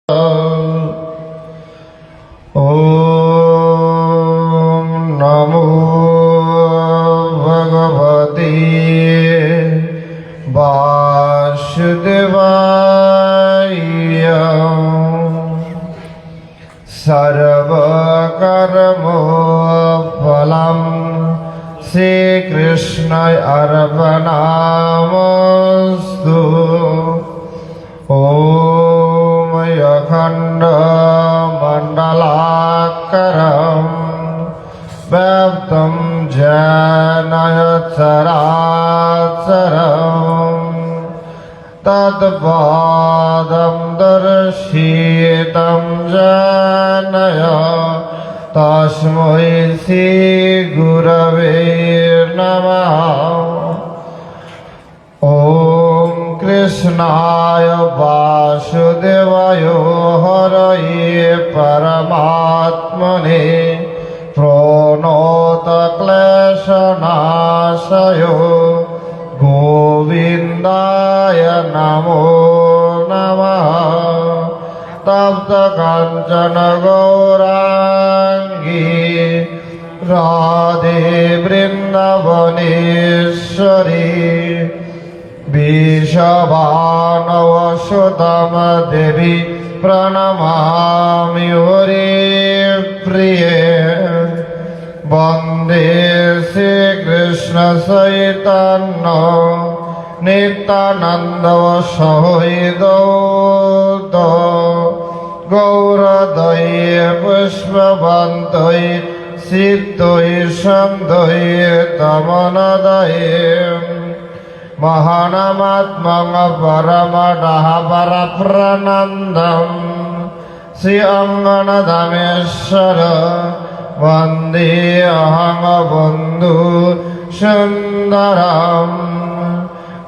ओम नमो भगवते वासुदेवाय। सर्वकर्मफलं श्रीकृष्णाय अर्पणमस्तु। ओम अखण्डमण्डलाकारं व्याप्तं येन चराचरं तत्पदं दर्शितं येन तस्मै श्रीगुरवे नमः। ओम कृष्णाय वासुदेवाय हरये परमात्मने प्रणतक्लेशनाशाय गोविन्दाय नमो नमः। तप्तकाञ्चन गौराङ्गी राधे वृन्दावनेश्वरी वृषभानुसुतं देवी प्रणमामि हरिप्रिये। वन्दे श्रीकृष्ण चैतन्य नित्यानन्द सहोदर गौरदये पुष्पवन्तये सिद्धये सन्धये तमनदये महानमात्मं परमडः श्री अंगनधमेश्वर वन्दे अहं बन्धु सुन्दरं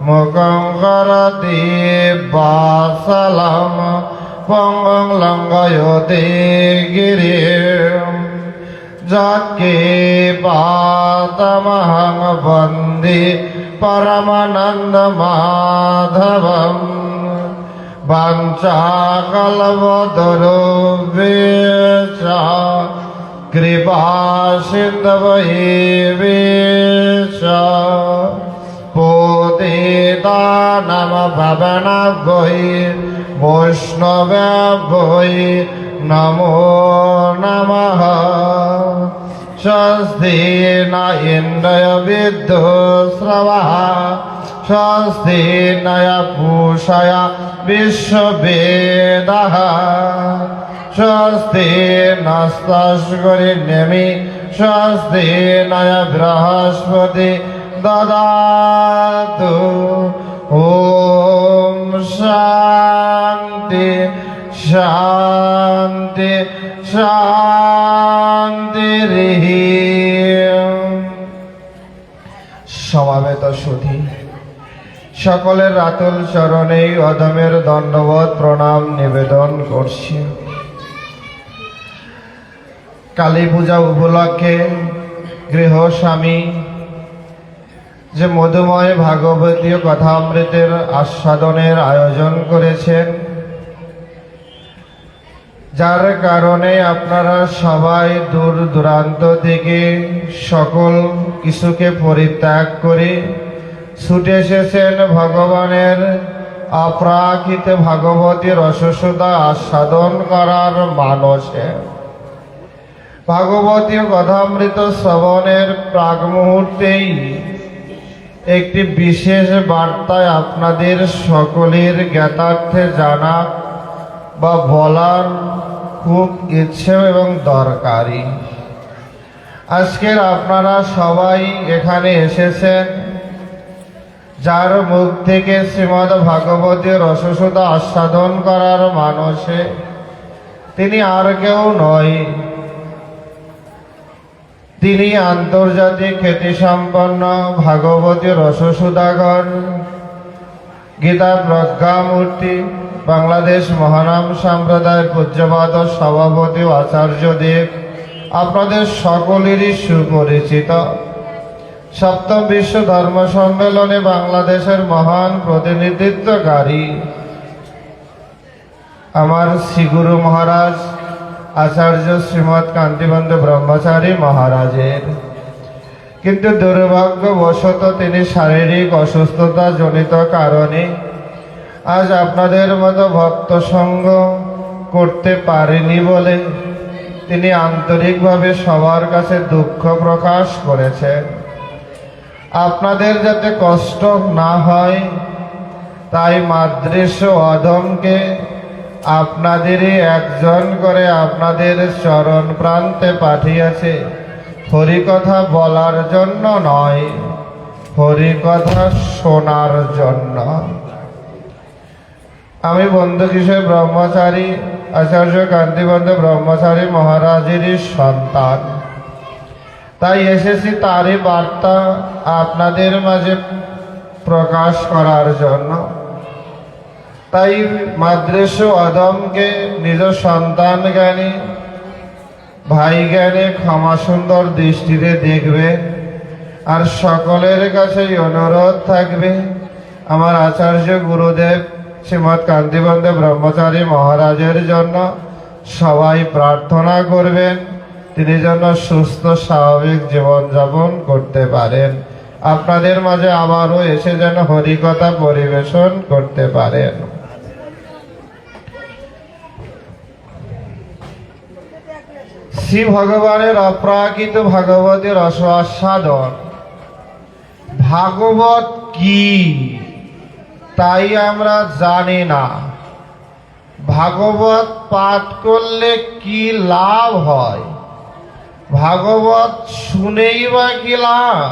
मुखं करोति वात्सलं पङ्गुं लङ्घयते गिरिं जत्कृपातमहं वन्दे परमानन्दमाधवम्। वाञ्छाकल्पतरुभ्यश्च कृपासिन्धुभ्यश्च पतितानां पावनेभ्यो वैष्णवेभ्यो नमो नमः। स्वस्ति न इन्द्रो विद्युश्रवः स्वस्ति नः पूषा विश्ववेदाः स्वस्ति नस्तस्करिण्यमि स्वस्ति नः बृहस्पति ददातु। ॐ शान्ति शान्ति शान्तिः। সমাবেত সুধী সকলের রাতুল চরণে অধমের দণ্ডবত প্রণাম নিবেদন করছি। কালী পূজা উপলক্ষে গৃহস্বামী যে মধুময় ভাগবতীয় কথামৃতের আস্বাদনের আয়োজন করেছেন, যার কারণে আপনারা সবাই দূর দূরান্ত থেকে সকল কিছুকে পরিত্যাগ করে ছুটে এসেছেন ভগবানের অপ্রাকৃত ভাগবতী রসসুধা আস্বাদন করার মানসে। ভাগবতীয় কথামৃত শ্রবণের প্রাক মুহূর্তেই একটি বিশেষ বার্তায় আপনাদের সকলের জ্ঞাতার্থে জানা বা বলার খুব ইচ্ছে এবং দরকারি। আজকের আপনারা সবাই এখানে এসেছেন যার মুখ থেকে শ্রীমদ্ ভাগবতী রসসুধা আস্বাদন করার মানসে। তিনি আর কেউ নয়, তিনি আন্তর্জাতিক খ্যাতিসম্পন্ন ভাগবতী রসসুধাগর গীতা প্রজ্ঞামূর্তি বাংলাদেশ মহানাম সম্প্রদায়ের পূজ্যপাদ সভাপতি আচার্যদেব, আপনাদের সকলেরই সুপরিচিত সপ্তম বিশ্ব ধর্ম সম্মেলনে বাংলাদেশের মহান প্রতিনিধিত্বকারী আমার শ্রীগুরু মহারাজ আচার্য শ্রীমৎ কান্তিবন্ধু ব্রহ্মচারী মহারাজের। কিন্তু দুর্ভাগ্যবশত তিনি শারীরিক অসুস্থতা জনিত কারণে আজ আপনাদের মতো ভক্ত সঙ্গ করতে পারেনি বলে তিনি আন্তরিকভাবে সবার কাছে দুঃখ প্রকাশ করেছেন। আপনাদের যাতে কষ্ট না হয় তাই মাদৃশ্য অধমকে আপনাদেরই একজন করে আপনাদের চরণ প্রান্তে পাঠিয়েছে হরিকথা বলার জন্য নয়, হরিকথা শোনার জন্য। আমি বন্ধু কিশোর ব্রহ্মচারী আচার্য কান্তিবন্ধু ব্রহ্মচারী মহারাজেরই সন্তান, তাই এসেছি তারই বার্তা আপনাদের মাঝে প্রকাশ করার জন্য। তাই মাদৃশ্য অধমকে নিজ সন্তান জ্ঞানী ভাই জ্ঞানে ক্ষমা সুন্দর দৃষ্টিতে দেখবে। আর সকলের কাছেই অনুরোধ থাকবে আমার আচার্য গুরুদেব শ্রীমৎ কান্তিবন্ধু ব্রহ্মচারী মহারাজের জন্য সবাই প্রার্থনা করবেন, তিনি যেন সুস্থ স্বাভাবিক জীবনযাপন করতে পারেন, আপনাদের মাঝে আবারও এসে যেন হরিকথা পরিবেশন করতে পারেন। শ্রী ভগবানের অপ্রাকৃত ভাগবতের রসাস্বাদন। ভাগবত কি তাই আমরা জানি না। ভাগবত পাঠ করলে কি লাভ হয়, ভাগবত শুনেই বা কি লাভ,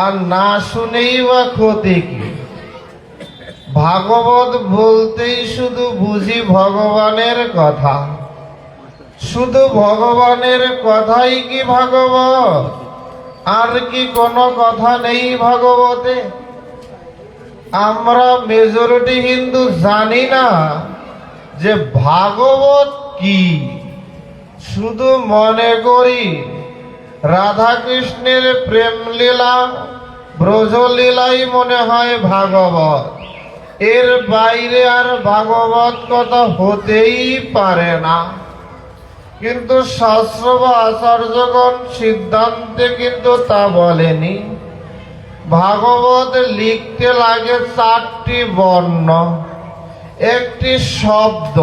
আর না শুনেই বা ক্ষতি কি। ভাগবত বলতেই শুধু বুঝি ভগবানের কথা, শুধু ভগবানের কথাই কি ভাগবত? আর কি কোনো কথা নেই ভাগবতে? আমরা মেজরিটি হিন্দু জানি না যে ভাগবত কি। শুধু মনে করি রাধা কৃষ্ণের প্রেম লীলা ব্রজলীলাই মনে হয় ভাগবত, এর বাইরে আর ভাগবত কথা হতেই পারে না। কিন্তু শাস্ত্র বা আচার্যগণ সিদ্ধান্তে কিন্তু তা বলেনি। ভাগবত লিখতে লাগে 4টি বর্ণ, একটি শব্দ,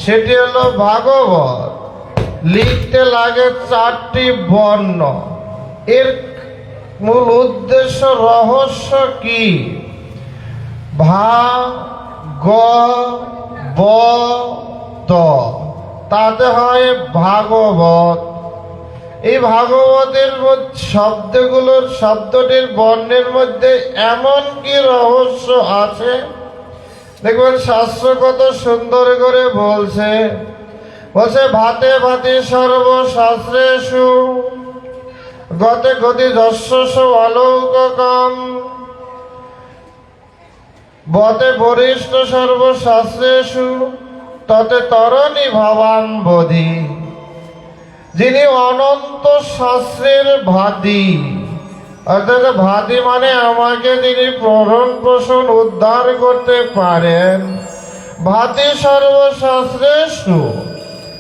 সেটি হলো ভাগবত। লিখতে লাগে 4টি বর্ণ। এর মূল উদ্দেশ্য রহস্য কি? ভা গ ব ত, তাতে হয় ভাগবত। এই ভাগবতের শব্দগুলোর শব্দটির বর্ণের মধ্যে এমন কি রহস্য আছে দেখবেন শাস্ত্র কত সুন্দর করে বলছে। ভাতে ভাতে সর্বশাস্ত্রেষু গতে গতি যস্য অলৌককম বতে বরিষ্ঠ সর্বশাস্ত্রেষু ততে তরণী ভবাম বোধি। যিনি অনন্ত শাস্ত্রের ভাতি, অর্থাৎ ভাতি মানে আমাকে তিনি প্রহরণ পোষণ উদ্ধার করতে পারেন। ভাতি সর্বশাস্ত্রেষু,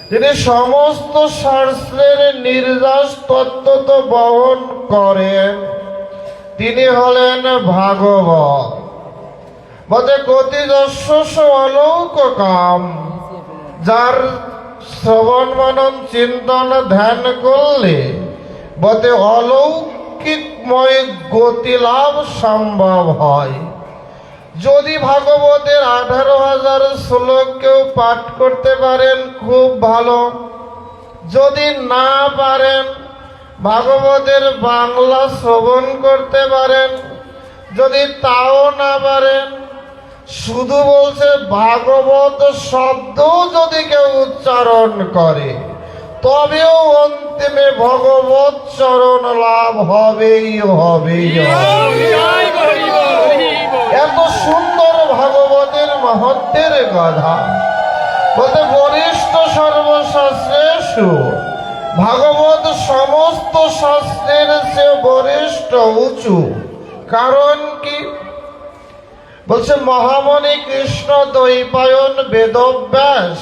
তিনি সমস্ত শাস্ত্রের নির্যাস তত্ত্ব তো বহন করেন, তিনি হলেন ভাগবত। বলে গতি যস্য অলৌককম, যার শ্রবণ মনন চিন্তন ধ্যান করলে বলে অলৌকিকময় গতি লাভ সম্ভব হয়। যদি ভাগবতের 18,000 শ্লোক কেউ পাঠ করতে পারেন খুব ভালো, যদি না পারেন ভাগবতের বাংলা শ্রবণ করতে পারেন, যদি তাও না পারেন শুধু বলছে ভাগবত শব্দ যদি কেউ উচ্চারণ করে তবেও অন্তিমে ভগবত চরণ লাভ হবেই হবে। এত সুন্দর ভাগবতের মহত্বের কথা বলতে বরিষ্ঠ সর্বশাস্ত্রেষু, ভাগবত সমস্ত শাস্ত্রের চেয়ে বরিষ্ঠ উঁচু। কারণ কি? বলছে মহামণি কৃষ্ণ দ্বৈপায়ন বেদব্যাস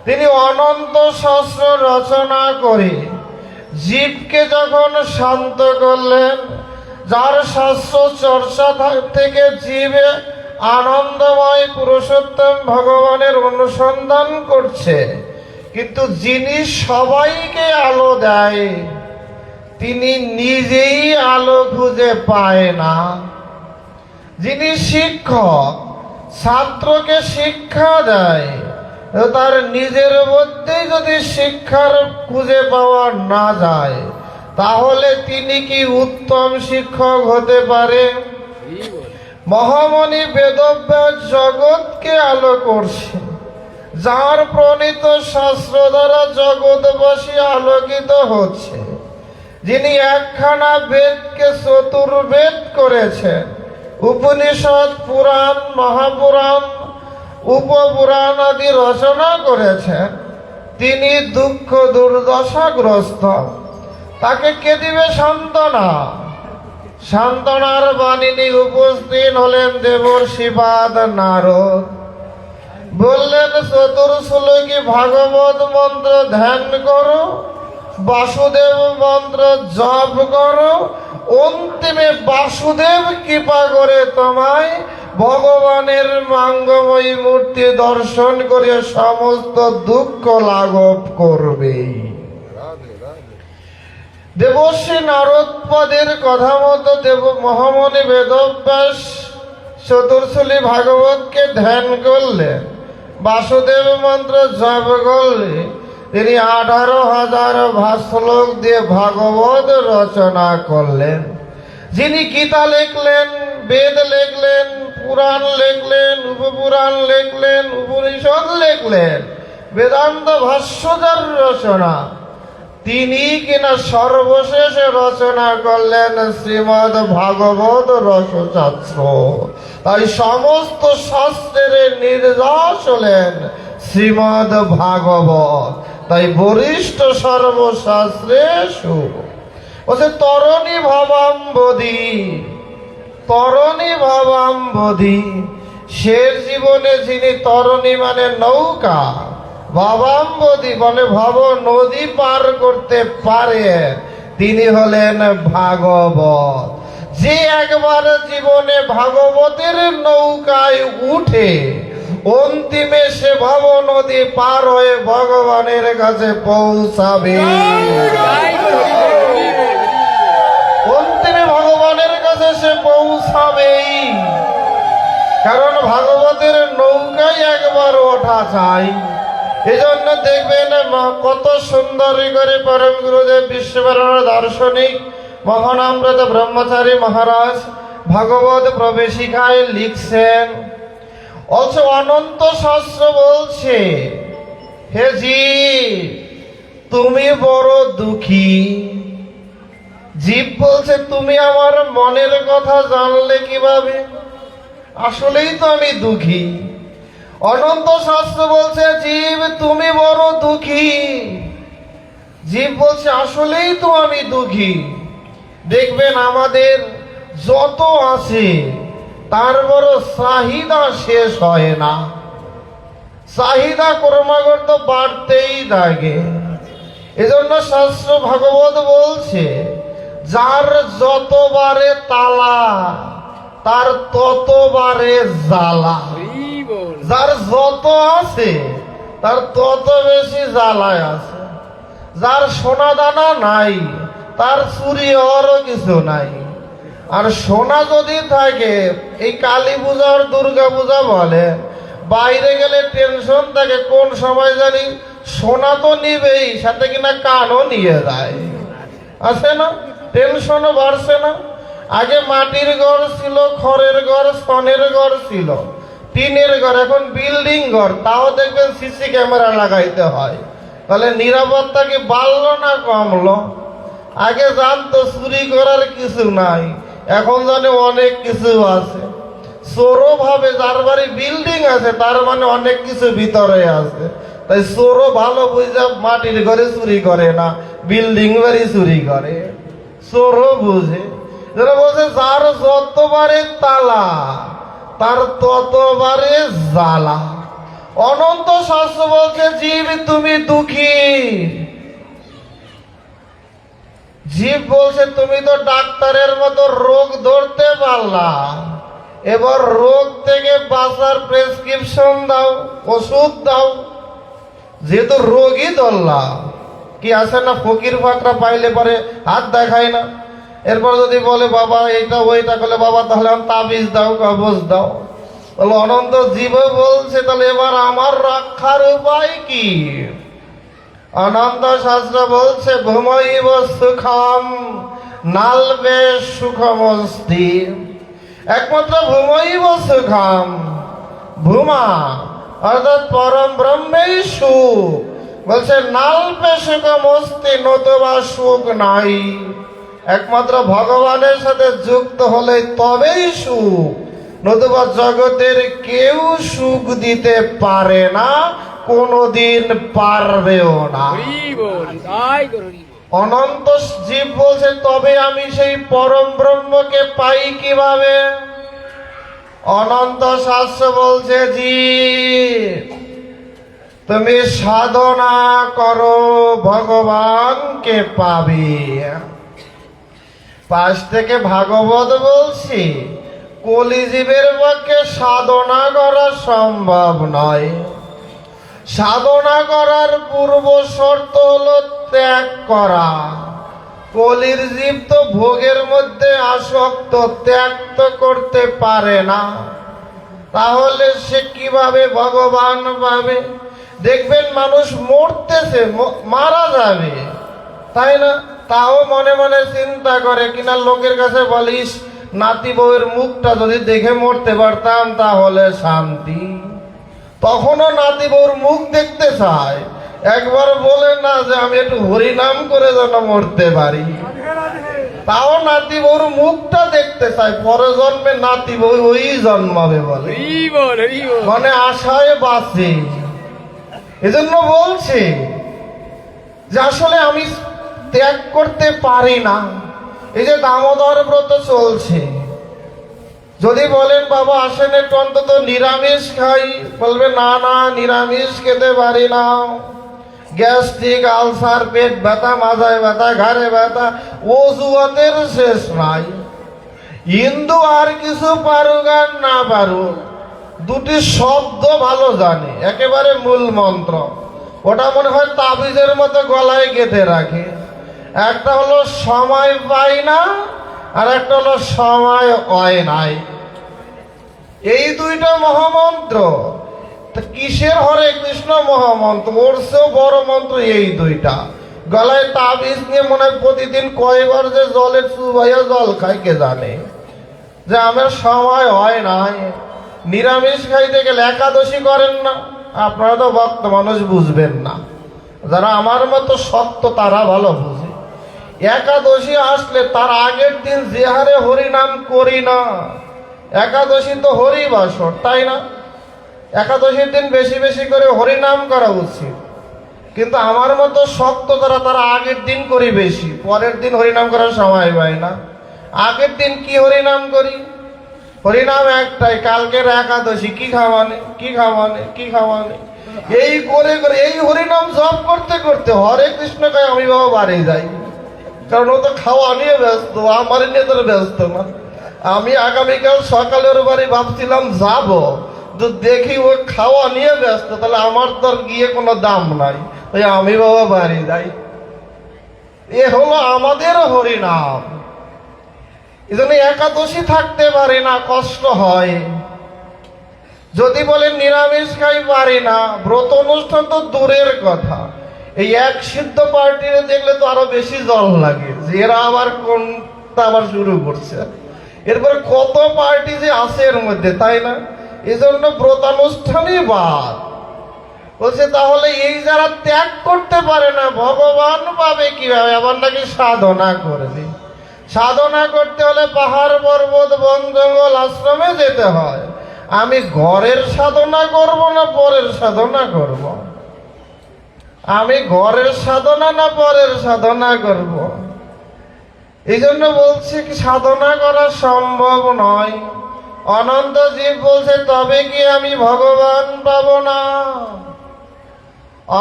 তিনি অনন্ত শাস্ত্র রচনা করে জীবকে যখন শান্ত করলেন, যার শাস্ত্র চর্চা থেকে জীবে আনন্দময় পুরুষোত্তম ভগবানের অনুসন্ধান করছে, কিন্তু যিনি সবাইকে আলো দেয় তিনি নিজেই আলো খুঁজে পায় না। যিনি শিক্ষক ছাত্রকে শিক্ষা দেয়, তার নিজের মধ্যেই যদি শিক্ষার খুঁজে পাওয়া না যায়, তাহলে তিনি কি উত্তম শিক্ষক হতে পারে? মহামণি বেদব্যাস জগৎকে আলো করছে, যার প্রণীত শাস্ত্র দ্বারা জগৎবাসী আলোকিত হচ্ছে, যিনি একখানা বেদকে চতুর্বেদ করেছেন, উপনিষদ, পুরাণ, মহাপুরাণ, উপপুরাণ আদি রচনা করেছেন, তিনি দুঃখ দুর্দশাগ্রস্ত। তাকে কে দিবে সান্ত্বনা? সান্ত্বনার বাণী নিয়ে উপস্থিত হলেন দেবর্ষিপাদ নারদ। বললেন চতুর্শ্লোকী ভাগবত মন্ত্র ধ্যান করো, বাসুদেব মন্ত্র জপ করো, অন্তিমে বাসুদেব কৃপা করে তোমায় ভগবানের মাঙ্গময়ী মূর্তি দর্শন করে সমস্ত দুঃখ লাঘব করবে। দেবর্ষি নারদপদের কথা মতো মহামণি বেদব্যাস চতুর্শ্লোকী ভাগবতকে ধ্যান করলেন, বাসুদেব মন্ত্র জপ করলে তিনি 18,000 শ্লোক দিয়ে ভাগবত রচনা করলেন। যিনি গীতা লিখলেন, বেদ লিখলেন, পুরাণ লিখলেন, উপপুরাণ লিখলেন, উপনিষদ লিখলেন, বেদান্ত ভাষ্যকার রচনা, তিনি কিনা সর্বশেষ রচনা করলেন শ্রীমদ্ ভাগবত রসশাস্ত্র। তাই সমস্ত শাস্ত্রের নির্যাস হলেন শ্রীমদ্ ভাগবত। তাই বরিষ্ঠ সর্বশাস্ত্রেষু। বলছে তরণী ভবাম্বধি, তরণী ভবাম্বধি, শের জীবনে যিনি তরণী মানে নৌকা, ভবাম্বধি বলে ভব নদী পার করতে পারে, তিনি হলেন ভাগবত। যে একবার জীবনে ভাগবতের নৌকায় উঠে অন্তিমে সে ভব নদী পার হয়ে ভগবানের কাছে পৌঁছাবে, অন্তিমে ভগবানের কাছে সে পৌঁছাবেই। কারণ ভাগবতের নৌকায় একবার ওঠা চাই। এজন্য দেখবেন কত সুন্দর করে পরম গুরুদেব বিশ্ববরণ দার্শনিক মহানামব্রত ব্রহ্মচারী মহারাজ ভাগবত প্রবেশিকায় লিখছেন। অথচ অনন্ত শাস্ত্র বলছে, হে জীব তুমি বড় দুঃখী। জীব বলছে তুমি আমার মনের কথা জানলে কিভাবে? আসলেই তো আমি দুঃখী। অনন্ত শাস্ত্র বলছে জীব তুমি বড় দুঃখী। জীব বলছে আসলেই তো আমি দুঃখী। দেখবেন আমাদের যত আছে তার বড় চাহিদা শেষ হয় না, চাহিদা ক্রমাগত বাড়তেই থাকে। এজন্য শাস্ত্র ভাগবত বলছে যার যতবারে তালা তার ততবারে জ্বালা। যার যত আছে তার তত বেশি জ্বালায় আছে। যার সোনা দানা নাই তার চুরি হওয়ারও কিছু নাই। আর সোনা যদি থাকে, এই কালী পূজা আর দুর্গা পূজা বলে, বাইরে গেলে টেনশন থাকে কোন সময় জানি সোনা তো নিবেই, সাথে কিনা কানও নিয়ে যায়। আছে না? টেনশনও বাড়ছে না? আগে মাটির ঘর ছিল, খড়ের ঘর, সনের ঘর ছিল, টিনের ঘর, এখন বিল্ডিং ঘর, তাও দেখবেন সিসি ক্যামেরা লাগাইতে হয়। তাহলে নিরাপত্তা কি বাড়লো না কমলো? আগে জানতো চুরি করার কিছু নাই, এখন জানে অনেক কিছু আছে। চোরও ভাবে যার বাড়ি বিল্ডিং আছে তার মানে অনেক কিছু ভিতরে আছে। তাই চোরও ভালো বুঝে মাটির ঘরে চুরি করে না, বিল্ডিং বাড়ি চুরি করে। চোরও বুঝে, যারা বলছে যার যতবারে তালা তার ততবারে জ্বালা। অনন্ত শাস্ত্র বলছে জীব তুমি দুঃখী। জীব বলছে তুমি তো ডাক্তারের মতো রোগ ধরতে পারলা, এবার রোগ থেকে বাঁচার প্রেসক্রিপশন দাও, ওষুধ দাও। যেহেতু রোগই ধরলা, কি আছে না ফকির ফাকরা পাইলে পরে হাত দেখায় না। এরপর যদি বলে বাবা এইটা ওইটা করলে বাবা তাহলে তাবিজ দাও, কবজ দাও। বলে অনন্ত জীব বলছে তাহলে এবার আমার রক্ষার উপায় কি? অনন্ত শাস্ত্র বলছে ভূমৈব সুখম নালবে সুখমস্তি। একমাত্র ভূমৈব সুখম, ভূমা অর্থাৎ পরম ব্রহ্মেই সুখ। বলছে নালবে সুখমস্তি, নতুবা সুখ নাই। একমাত্র ভগবানের সাথে যুক্ত হলে তবেই সুখ, নতুবা জগতের কেউ সুখ দিতে পারে না, কোনদিন পারবেও না। অনন্ত জীব বলছে তবে আমি সেই পরম ব্রহ্মকে পাই কিভাবে? অনন্ত শাস্ত্র বলছে জীব তুমি সাধনা করো, ভগবানকে পাবে। পাশ থেকে ভাগবত বলছি কলিজীবের পক্ষে সাধনা করা সম্ভব নয়। সাধনা করার পূর্ব শর্ত হলো ত্যাগ করা। কলির জীব তো ভোগের মধ্যে আসক্ত, ত্যাগ তো করতে পারে না, তাহলে সে কিভাবে ভগবান পাবে? দেখবেন মানুষ মরতেছে, মারা যাবে, তাই না? তাও মনে মনে চিন্তা করে কিনা লোকের কাছে বলিস নাতি বউয়ের মুখটা যদি দেখে মরতে পারতাম তাহলে শান্তি। তখনও নাতি বউর মুখ দেখতে চায়, একবার বলে না যে আমি একটু হরিনাম করে যেন মরতে পারি। তাও নাতি বউর মুখটা দেখতে চায়, পরে জন্মে নাতি বউ ওই জন্মাবে বলে, মানে আশায় বাঁচে। এজন্য বলছে যে আসলে আমি ত্যাগ করতে পারি না। এই যে দামোদর ব্রত চলছে, যদি বলেন বাবা আসেন একটু অন্তত নিরামিষ খাই, বলবে না না নিরামিষ খেতে পারি না, গ্যাস্ট্রিক, আলসার, পেট ব্যথা, মাথায় ব্যথা, ঘাড়ে ব্যথা, অজুহাতের শেষ নাই। হিন্দু আর কিছু পারুক আর না পারুক, দুটি শব্দ ভালো জানে, একেবারে মূল মন্ত্র। ওটা মনে হয় তাবিজের মতো গলায় গেঁথে রাখে। একটা হলো সময় পাই না, আর একটা হলো সময় হয় নাই। এই দুইটা মহামন্ত্র। কিসের হরে কৃষ্ণ মহামন্ত্র? ওর চেয়েও বড় মন্ত্র এই দুইটা। গলায় তাবিজ নিয়ে মনে হয় প্রতিদিন কয়বার যে জলে চুবাইয়া জল খায় কে জানে। যে আমার সময় হয় নাই। নিরামিষ খাইতে গেলে একাদশী করেন না, আপনারা তো ভক্ত মানুষ বুঝবেন না, যারা আমার মতো শক্ত তারা ভালো বুঝে। একাদশী আসলে তার আগের দিন যে হারে হরিনাম করি না, একাদশী তো হরিবাসর, তাই না? একাদশীর দিন বেশি বেশি করে হরিনাম করা উচিত। কিন্তু আমার মতো শক্ত তারা আগের দিন করি বেশি, পরের দিন হরিনাম করার সময় পায় না। আগের দিন কি হরিনাম করি? হরিনাম একটাই, কালকের একাদশী, কি খাওয়ানে কি খাওয়ানে কি খাওয়ানে, এই করে করে এই হরিনাম জপ করতে করতে হরে কৃষ্ণ কয় আমি বাবা বাড়ি যাই। কারণ ও তো খাওয়া নিয়ে ব্যস্ত, আমার নিয়ে তো ব্যস্ত না। আমি আগামীকাল সকালের বাড়ি ভাবছিলাম যাব, তো দেখি ও খাওয়া নিয়ে ব্যস্ত, তাহলে আমার তো গিয়ে কোনো দাম নাই, তাই আমি বাবা বাড়ি যাই। এ হলো আমাদের হরিনাম। এই জন্য একাদশী থাকতে পারি না, কষ্ট হয়। যদি বলেন নিরামিষ খাই পারি না, ব্রত অনুষ্ঠান তো দূরের কথা, এই এক সিদ্ধ পার্টিরে দেখলে তো আরো বেশি জল লাগে, যে এরা আবার কোনটা আবার শুরু করছে। এরপরে কত পার্টি যে আছে এর মধ্যে, তাই না? এই জন্য ব্রতানুষ্ঠানই বাদ। বলছে তাহলে এই যারা ত্যাগ করতে পারে না ভগবান পাবে কিভাবে? আবার নাকি সাধনা করবে। সাধনা করতে হলে পাহাড় পর্বত বন জঙ্গল আশ্রমে যেতে হয়। আমি ঘরের সাধনা করব না পরের সাধনা করব? আমি ঘরের সাধনা না পরের সাধনা করব? এই জন্য বলছি কি সাধনা করা সম্ভব নয়। অনন্ত জীব বলছে তবে কি আমি ভগবান পাবো না?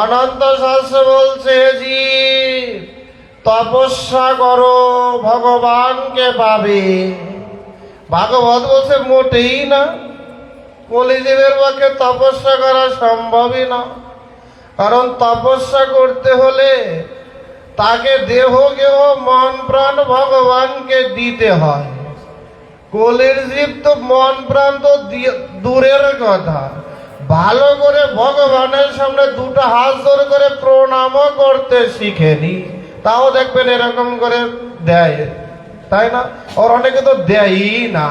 অনন্ত শাস্ত্র বলছে জীব তপস্যা করো ভগবানকে পাবে। ভাগবত বলছে মোটেই না, কলিজীবের পক্ষে তপস্যা করা সম্ভবই না। কারণ তপস্যা করতে হলে তাকে দেহ গেহ মন প্রাণ ভগবানকে দিতে হয়। কলির জীব তো মন প্রাণ তো দূরের কথা, ভালো করে ভগবানের সামনে দুটো হাত জোর করে প্রণামও করতে শিখেনি। তাও দেখবেন এরকম করে দেয়, তাই না? ওর অনেকে তো দেয়ই না,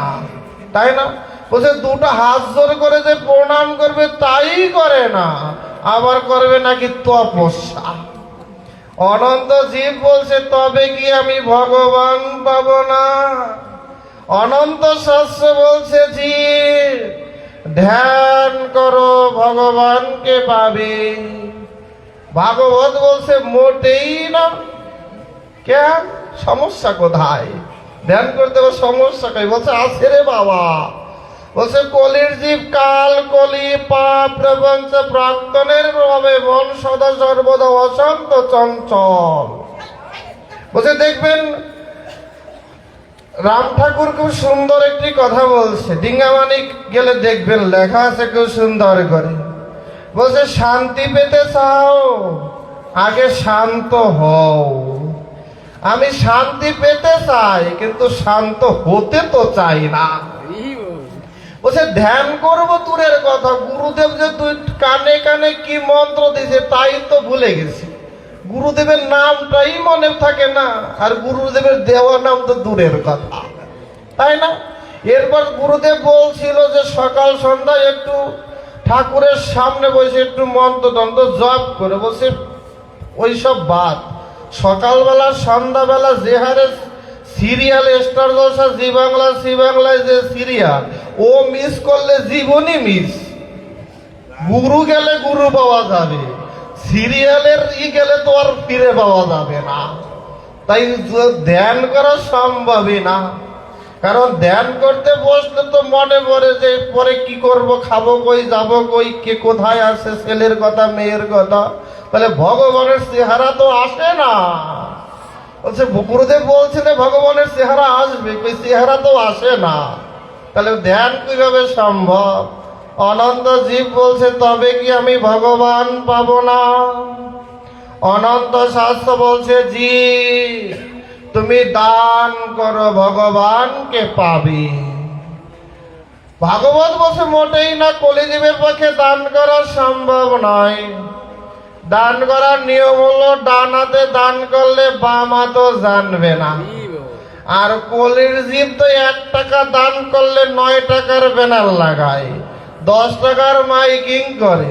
তাই না? বলছে দুটো হাত জোর করে যে প্রণাম করবে তাই করে না, আবার করবে নাকি তপস্যা। অনন্ত জীব বলছে তবে কি আমি ভগবান পাবো না? অনন্ত শাস্ত্র বলছে জীব ধ্যান করো ভগবানকে পাবে। ভাগবত বলছে মোটেই না। কে? সমস্যা কোথায়? ধ্যান করতে হবে, সমস্যা কই? বলছে আছে রে বাবা। বলছে কলির জীব কাল কলি পাপ প্রপঞ্চ প্রাক্তনের প্রভাবে মন সদা সর্বদা অশান্ত চঞ্চল। বলছে দেখবেন রাম ঠাকুর খুব সুন্দর একটি কথা বলছে, ডিঙ্গামানিক গেলে দেখবেন লেখা আছে খুব সুন্দর করে। বলছে শান্তি পেতে চাও আগে শান্ত হও। আমি শান্তি পেতে চাই কিন্তু শান্ত হতে তো চাই না। বলছে ধ্যান করবো দূরের কথা, গুরুদেব যে তুই কানে কানে কি মন্ত্র দিছে তাই তো ভুলে গেছি। গুরুদেবের নামটাই মনে থাকে না, আর গুরুদেবের দেওয়া নাম তো দূরের কথা, তাই না? এরপর গুরুদেব বলছিল যে সকাল সন্ধ্যায় একটু ঠাকুরের সামনে বসে একটু মন্ত্র তন্ত্র জপ করে। বলছে ওইসব বাদ, সকালবেলা সন্ধ্যাবেলা যে হারে সিরিয়াল স্টার জলসা জি বাংলা সি বাংলায় যে সিরিয়াল, ও মিস করলে জীবনই মিস। গুরু গেলে গুরু পাওয়া যাবে, সিরিয়ালের গেলে তো আর ফিরে পাওয়া যাবে না। তাই ধ্যান করা সম্ভবই না। কারণ ধ্যান করতে বসলে তো মনে পড়ে যে পরে কি করব, খাবো কই, যাবো কই, কে কোথায় আছে, ছেলের কথা মেয়ের কথা। তাহলে ভগবানের চেহারা তো আসে না। বলছে গুরুদেব বলছে যে ভগবানের চেহারা আসবে, ওই চেহারা তো আসে না। তাহলে ধ্যান কিভাবে সম্ভব? অনন্ত জীব বলছে তবে কি আমি ভগবান পাবো না? অনন্ত শাস্ত্র বলছে জীব তুমি দান করো ভগবানকে পাবে। ভাগবত বলছে মোটেই না, কলিজীবের পক্ষে দান করা সম্ভব নয়। দান করার নিয়ম হলো ডান হাতে দান করলে বাম হাতও জানবে না। আর কলির জীব তো 1 টাকা দান করলে 9 টাকার ব্যানার লাগায়, 10 টাকার মাইকিং করে।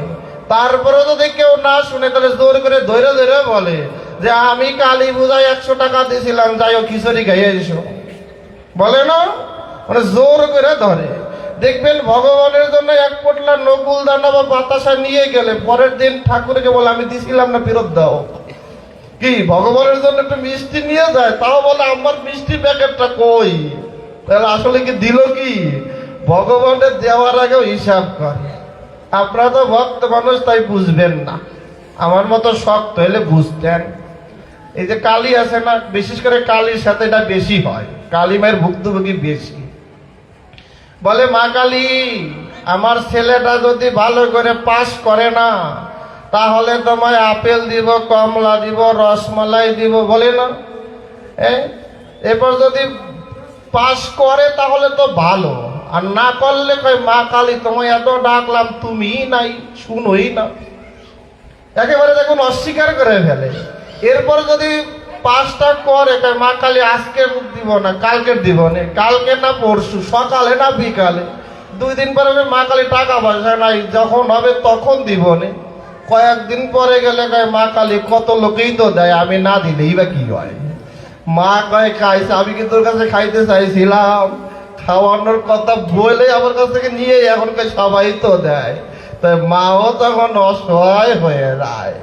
তারপরে যদি কেউ না শুনে তাহলে জোর করে ধরে ধরে বলে যে আমি কালী পূজায় 100 টাকা দিয়েছিলাম, যাই হোক খিচুড়ি খাইয়ে এসো, বলে না? মানে জোর করে ধরে। দেখবেন ভগবানের জন্য 1 পোটলা নকুল দানা বা বাতাসা নিয়ে গেলে পরের দিন ঠাকুরকে বলে আমি দিছিলাম না, ফেরত দাও। কি ভগবানের জন্য একটু মিষ্টি নিয়ে যায়, তাও বলে আমার মিষ্টি প্যাকেটটা কই? তাহলে আসলে কি দিল কি? ভগবানের দেওয়ার আগেও হিসাব করে। আপনারা তো ভক্ত মানুষ, তাই বুঝবেন না। আমার মতো শক্ত হলে বুঝতেন। এই যে কালী আছে না, বিশেষ করে কালীর সাথে এটা বেশি হয়, কালী মায়ের ভুক্তভোগী বেশি। বলে মা কালী আমার ছেলেটা যদি ভালো করে পাস করে না তাহলে তোমায় আপেল দিব, কমলা দিব, রসমালাই দিব, বলে না? এরপর যদি পাস করে তাহলে তো ভালো, আর না করলে কয় মা কালী তোমায় এত ডাকলাম তুমি নাই, শুনোই না। একেবারে দেখুন অস্বীকার করে ফেলে। এরপর যদি পাসটা করে কয় মা কালী আজকে দিব না, কালকে দিব না, কালকে না পরশু, সকালে না বিকালে। 2 দিন পরে মা কালী টাকা পয়সা নাই, যখন হবে তখন দিব না। কয়েকদিন পরে গেলে কয় মা কালী কত লোকেই তো দেয়, আমি না দিলেই বা কি হয়? মা কয় খাইছে, আমি কি তোর কাছে খাইতে চাইছিলাম? খাওয়ানোর কথা বলে আমার কাছ থেকে নিয়ে এখন সবাই তো দেয়। তাই মাও তখন অসহায় হয়ে যায়।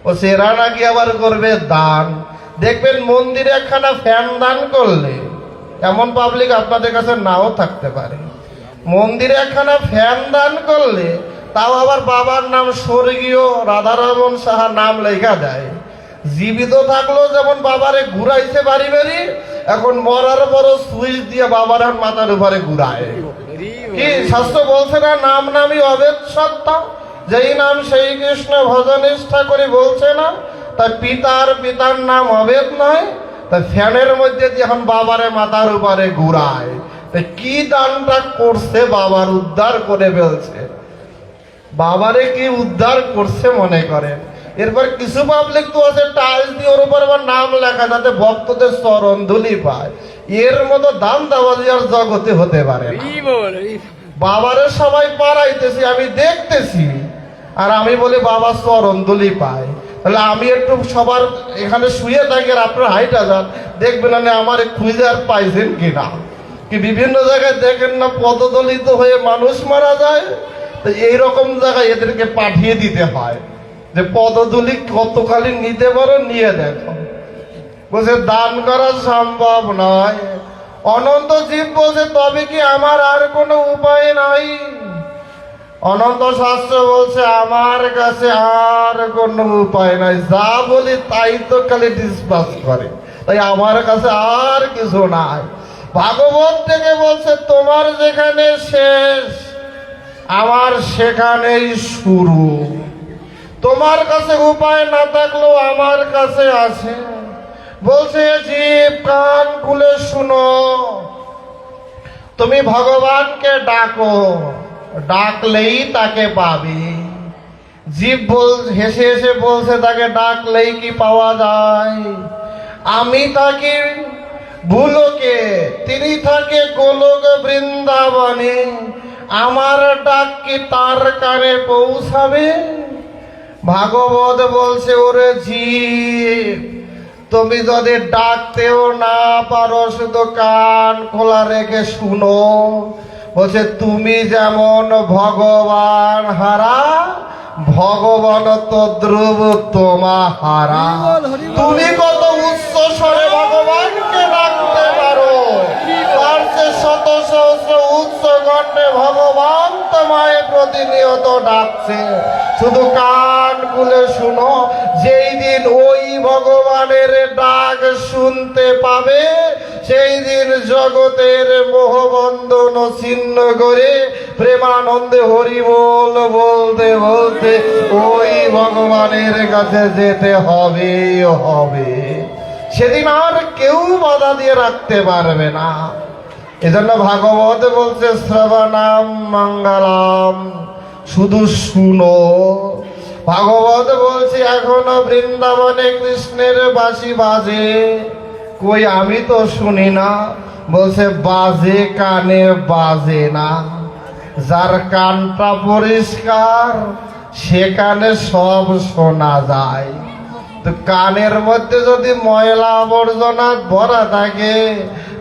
ও সেরা নাকি আবার করবে দান। দেখবেন মন্দিরে একখানা ফ্যান দান করলে এমন পাবলিক আপনাদের কাছে নাও থাকতে পারে, মন্দিরে একখানা ফ্যান দান করলে তাও আবার বাবার নাম স্বর্গীয় রাধারমন সাহা নাম লেখা দেয়। জীবিত থাকলেও যেমন বাবারে ঘুরাইছে বাড়ি বাড়ি, এখন মরার বড় সুইচ দিয়ে বাবার মাথার উপরে ঘুরায়। কি শাস্ত্র বলছে না, নাম নামই অভেদ সত্তা, যেই নাম সেই কৃষ্ণ ভজনিষ্ঠা করে বলছে না, তার পিতার নাম অভেদ নয়। তা ফ্যানের মধ্যে দিয়ে এখন বাবারে মাথার উপরে ঘুরায়। কি দানটা করছে, বাবার উদ্ধার করে ফেলছে। বাবারে কি উদ্ধার করছে মনে করেন। এরপর কিছু পাবলিক তো আছে টাইলস দিয়ে ওর উপর আবার নাম লেখা, যাতে ভক্তদের চরণ ধুলি পায়। এর মতো দাম দাবাজি আর জগতে হতে পারে না। বাবারে সবাই পাড়াইতেছি, আমি দেখতেছি, আর আমি বলি বাবা চরণ ধুলি পায়। তাহলে আমি একটু সবার এখানে শুয়ে থাকি, আর আপনার হাইটা যান, দেখবেন না আমার খুঁজে আর পাইছেন কিনা। কি বিভিন্ন জায়গায় দেখেন না পদদলিত হয়ে মানুষ মারা যায়, তো এইরকম জায়গায় এদেরকে পাঠিয়ে দিতে হয় যে পদদলি কতকালীন নিতে পারো নিয়ে দেখো। বলছে দান করা সম্ভব নয়। অনন্ত জীব বলছে তবে কি আমার আর কোনো উপায় নাই? অনন্ত শাস্ত্র বলছে আমার কাছে আর কোনো উপায় নাই, যা বলি তাই তো খালি ডিসপাস করে, তাই আমার কাছে আর কিছু নাই। ভাগবত থেকে বলছে তোমার যেখানে শেষ আমার সেখানেই শুরু। তোমার কাছে উপায় না থাকলেও আমার কাছে আছে। বলছে জীব কান খুলে শুনো, তুমি ভগবানকে ডাকো, ডাকলেই তাকে পাবে। জীব হেসে হেসে বলছে তাকে ডাকলেই কি পাওয়া যায়? আমি থাকি ভুলোকে, তিনি থাকে গোলক বৃন্দাবনে, আমার ডাক কি তার কানে পৌঁছাবে? ভাগবত বলছে ওরে জীব, তুমি যদি ডাকতেও না পারো শুধু কান খোলা রেখে শুনো। বলছে তুমি যেমন ভগবান হারা, ভগবান তদ্রুপ তোমা হারা। তুমি কত উচ্চ স্বরে ভগবানকে ডাকতে পারো, তার চেয়ে শত সহস্র উচ্চ কণ্ঠে ভগবান তোমায় প্রতিনিয়ত ডাকছে। শুধু কান খুলে শুনো, যেই দিন ওই ভগবানের ডাক শুনতে পাবে, সেই দিন জগতের মোহবন্ধন ছিন্ন করে প্রেমানন্দে হরি বল বলতে বলতে ওই ভগবানের কাছে যেতে হবে হবে। সেদিন আর কেউ বাধা দিয়ে রাখতে পারবে না। এজন্য ভাগবত বলছে শ্রবণাম মঙ্গলাম, শুধু শুনো। ভাগবত বলছে এখনো বৃন্দাবনে কৃষ্ণের বাঁশি বাজে, কই আমি তো শুনি না। বলছে বাজে কানে বাজে না, যার কানটা পরিষ্কার সেখানে সব শোনা যায়। তো কানের মধ্যে যদি ময়লা আবর্জনা ভরা থাকে,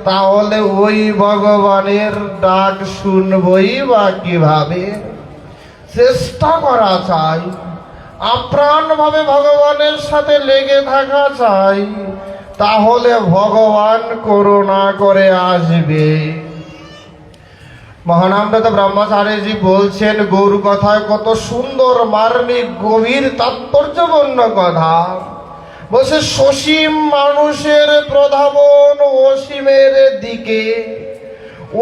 তাহলে ওই ভগবানের ডাক শুনবই বা কিভাবে? চেষ্টা করা চাই, আপ্রাণ ভাবে ভগবানের সাথে লেগে থাকা চাই, তাহলে ভগবান করুণা করে আসবে। মহানামদাতা ব্রহ্মচারীজি বলছেন গৌর কথায় কত সুন্দর মার্মিক গভীর তাৎপর্যপূর্ণ কথা। বলছে সসীম মানুষের প্রধাবন অসীমের দিকে,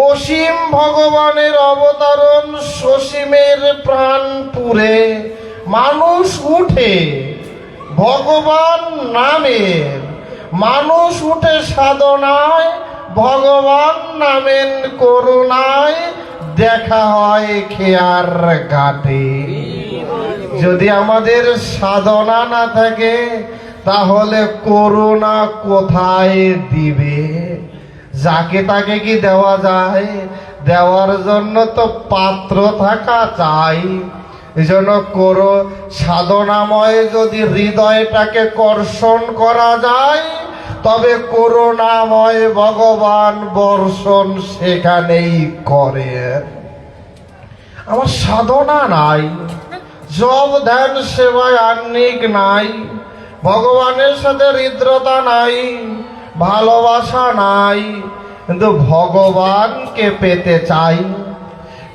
অসীম ভগবানের অবতারণ সসীমের প্রাণপুরে। মানুষ উঠে ভগবান নামের, মানুষ উঠে সাধনায়, ভগবান নামেন করুণায়, দেখা হয় খেয়ার ঘাটে। যদি আমাদের সাধনা না থাকে, তাহলে করুণা কোথায় দিবে? যাকে তাকে কি দেওয়া যায়? দেওয়ার জন্য তো পাত্র থাকা চাই। এই জন্য সাধনাময় যদি হৃদয়টাকে কর্ষণ করা যায়, তবে করুণাময় ভগবান বর্ষণ সেখানেই করে। আমার সাধনা নাই, জব ধ্যান সেবায় আহ্নিক নাই, ভগবানের সাথে হৃদ্রতা নাই, ভালোবাসা নাই, কিন্তু ভগবানকে পেতে চাই।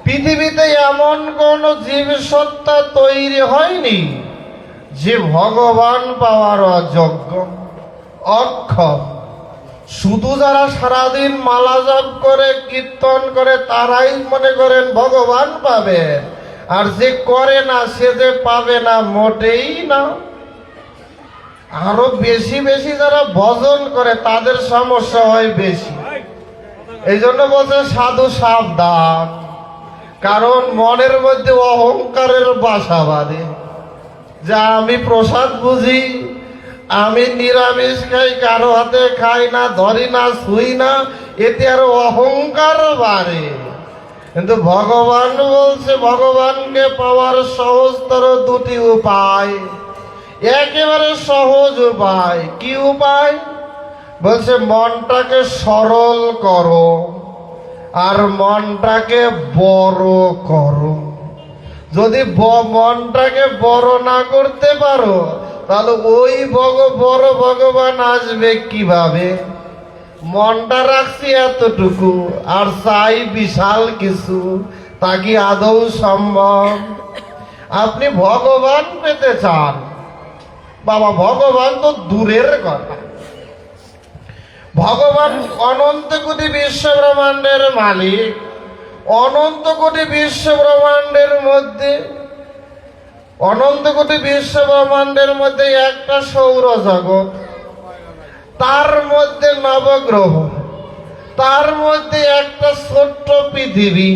পৃথিবীতে এমন কোন জীবসত্তা তৈরি হয়নি যে ভগবান পাওয়ার অযোগ্য, অক্ষম। শুধু যারা সারাদিন মালা জপ করে কীর্তন করে তারাই মনে করেন ভগবান পাবেন, আর যে করে না সে যে পাবে না মোটেই না। আরো বেশি বেশি যারা ভজন করে তাদের সমস্যা হয় বেশি। এই জন্য বলছে সাধু সাবধান, কারণ মনের মধ্যে অহংকারের বাসা বাঁধে যে আমি প্রসাদ বুঝি, আমি নিরামিষ খাই, কারো হাতে খাই না, ধরি না, ছুঁই না, এতে আরো অহংকার বাড়ে। কিন্তু ভগবান বলছে ভগবানকে পাওয়ার সহজতর দুটি উপায়, একেবারে সহজ উপায়। কি উপায়? বলছে মনটাকে সরল করো আর মনটাকে বড় করো। যদি মনটাকে বড় না করতে পারো তাহলে ওই বড় ভগবান আসবে কিভাবে? মনটা রাখছি এতটুকু আর চাই বিশাল কিছু, তা কি আদৌ সম্ভব? আপনি ভগবান পেতে চান, বাবা ভগবান তো দূরের কথা। ভগবান অনন্ত কোটি বিশ্ব ব্রহ্মাণ্ডের মালিক। অনন্ত কোটি বিশ্ব ব্রহ্মাণ্ডের মধ্যে, অনন্ত কোটি বিশ্ব ব্রহ্মাণ্ডের মধ্যে একটা সৌরজগৎ, তার মধ্যে নবগ্রহ, তার মধ্যে একটা ছোট্ট পৃথিবী,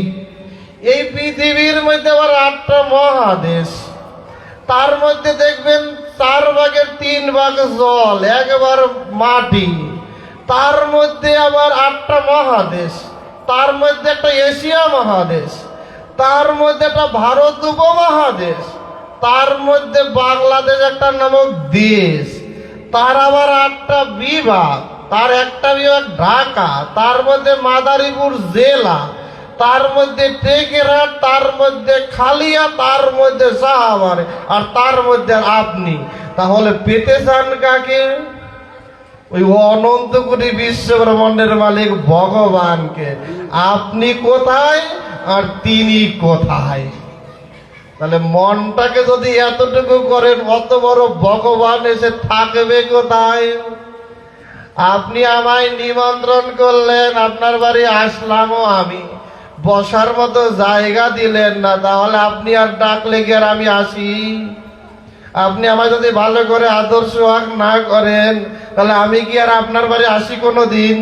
এই পৃথিবীর মধ্যে আবার 8টা মহাদেশ, তার মধ্যে দেখবেন 4 ভাগের 3 ভাগ জল, 1 ভাগ মাটি, তার মধ্যে আবার 8টা মহাদেশ, তার মধ্যে একটা এশিয়া মহাদেশ, তার মধ্যে একটা ভারত উপমহাদেশ, তার মধ্যে বাংলাদেশ একটা নামক দেশ, তার আবার 8টা বিভাগ, তার একটা বিভাগ ঢাকা, তার মধ্যে মাদারীপুর জেলা, তার মধ্যে টেকেরহাট, তার মধ্যে খালিয়া, তার মধ্যে সাহাবাড়ি, আর তার মধ্যে আপনি। তাহলে পেতে চান কাকে? ওই অনন্ত কোটি বিশ্ব ব্রহ্মাণ্ডের মালিক ভগবানকে। আপনি কোথায় আর তিনি কোথায়? তাহলে মনটাকে যদি এতটুকু করেন, অত বড় ভগবান এসে থাকবে কোথায়? আপনি আমায় নিমন্ত্রণ করলেন, আপনার বাড়ি আসলামও আমি, বসার মতো জায়গা দিলেন না, তাহলে আপনি আর ডাকলে কি আর আমি আসি? আপনি আমায় যদি ভালো করে আদর সোহাগ না করেন তাহলে আমি কি আর আপনার বাড়ি আসি কোনো দিন?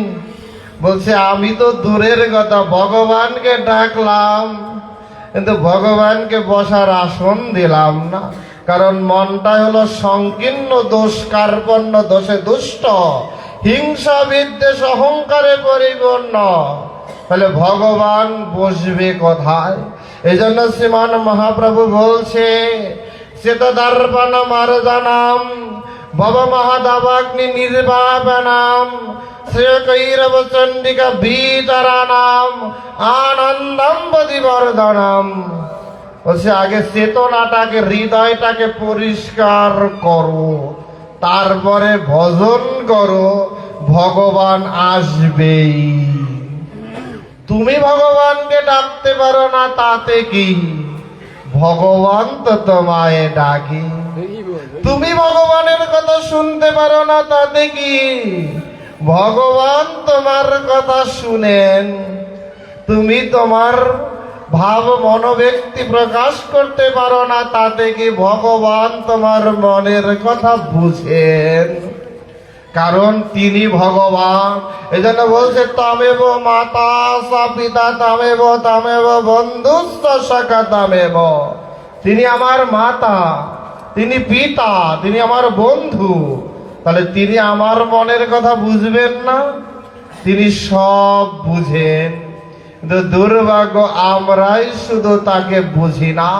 বলছে আমি তো দূরের কথা, ভগবানকে ডাকলাম কিন্তু ভগবানকে বসার আসন দিলাম না, কারণ মনটা হলো সংকীর্ণ, দোষ কার্পণ্য, দোষে দুষ্ট, হিংসা বিদ্বেষ অহংকারে পরিপূর্ণ। তাহলে ভগবান বসবে কোথায়? এই জন্য শ্রীমান মহাপ্রভু বলছে চেতদর্পণ মার্জনাম ভব মহাদাবাগ্নি নির্বাপনাম শ্রেয়কৈরব চণ্ডিকা বিতরানাম আনন্দম বদিবর্ধনম। বলছে আগে চেতনাটাকে, হৃদয়টাকে পরিষ্কার করো, তারপরে ভজন করো, ভগবান আসবেই। তুমি ভগবানকে ডাকতে পারো না তাতে কি? ভগবান তো তোমায় ডাকে। তুমি ভগবানের কথা শুনতে পারো না তাতে কি? ভগবান তোমার কথা শুনেন। তুমি তোমার ভাব মনোব্যক্তি প্রকাশ করতে পারো না তাতে কি? ভগবান তোমার মনের কথা বুঝেন, কারণ তিনি ভগবান। এই জন্য বলছে তামেব মাতা সা পিতা তামেব বন্ধুস্ত সখা তামেব। তিনি আমার মাতা, তিনি পিতা, তিনি আমার বন্ধু। তাহলে তিনি আমার মনের কথা বুঝবেন না? তিনি সব বুঝেন, কিন্তু দুর্ভাগ্য আমরাই শুধু তাকে বুঝি না।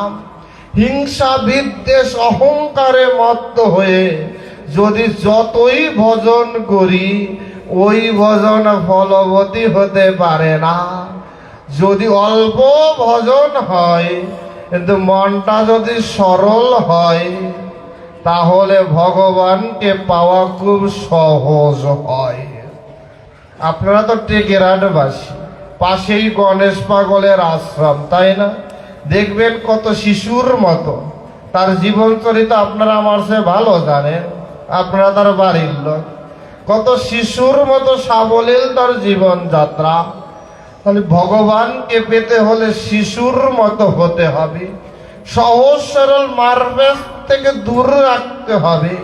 হিংসা বিদ্বেষ অহংকারে মত্ত হয়ে যদি যতই ভজন করি ওই ভজন ফলবতী হতে পারে না। যদি অল্প ভজন হয় কিন্তু মনটা যদি সরল হয় তাহলে ভগবানকে পাওয়া খুব সহজ হয়। আপনারা তো টেকেরহাটবাসী, পাশেই গণেশ পাগলের আশ্রম, তাই না? দেখবেন কত শিশুর মতো, তার জীবন চরিত আপনারা আমার সে ভালো জানেন, আপনারা তার বাড়ির লোক। কত শিশুর মতো সাবলীল তার জীবন যাত্রা। তাহলে ভগবানকে পেতে হলে শিশুর মতো হতে হবে, সহজ সরল মারবেশ থেকে দূর রাখতে হবে,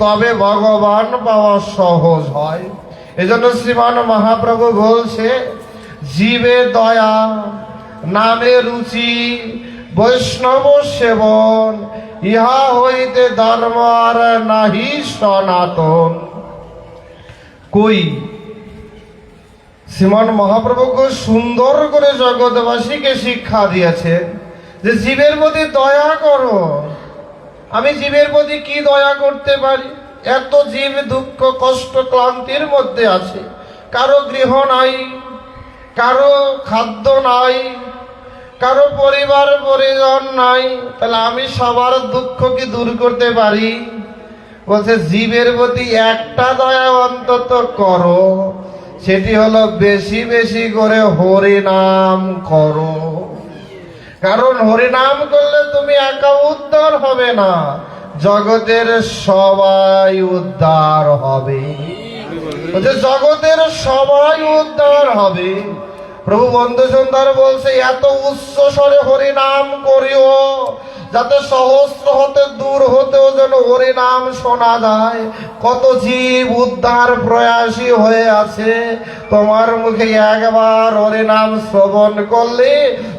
তবে ভগবান পাওয়া সহজ হয়। এজন্য শ্রীমান মহাপ্রভু বলছে, জীবে দয়া নামে রুচি বৈষ্ণব সেবন, ইহা হইতে ধর্ম আর নাহি সনাতন। কই শ্রীমান মহাপ্রভু খুব সুন্দর করে জগৎবাসীকে শিক্ষা দিয়েছে যে জীবের প্রতি দয়া করো। আমি জীবের প্রতি কি দয়া করতে পারি? এত জীব দুঃখ কষ্ট ক্লান্তির মধ্যে আছে, কারো গৃহ নাই, কারো খাদ্য নাই, কারো পরিবার পরিজন নাই, তাহলে আমি সবার দুঃখ কি দূর করতে পারি? বলছে জীবের প্রতি একটা দয়া অন্তত করো, সেটি হলো বেশি বেশি করে হরি নাম করো। কারণ হরি নাম করলে তুমি একা উদ্ধার হবে না, জগতের সবাই উদ্ধার হবে। বলছে জগতের সবাই উদ্ধার হবে। প্রভু বন্ধু সুন্দর বলছে, এত উচ্চ স্বরে হরি নাম করিও যাতে সহস্র হতে দূর হতেও যেন হরি নাম শোনা যায়। কত জীব উদ্ধার প্রয়াসী হয়ে আছে, তোমার মুখে একবার হরি নাম শ্রবণ করলে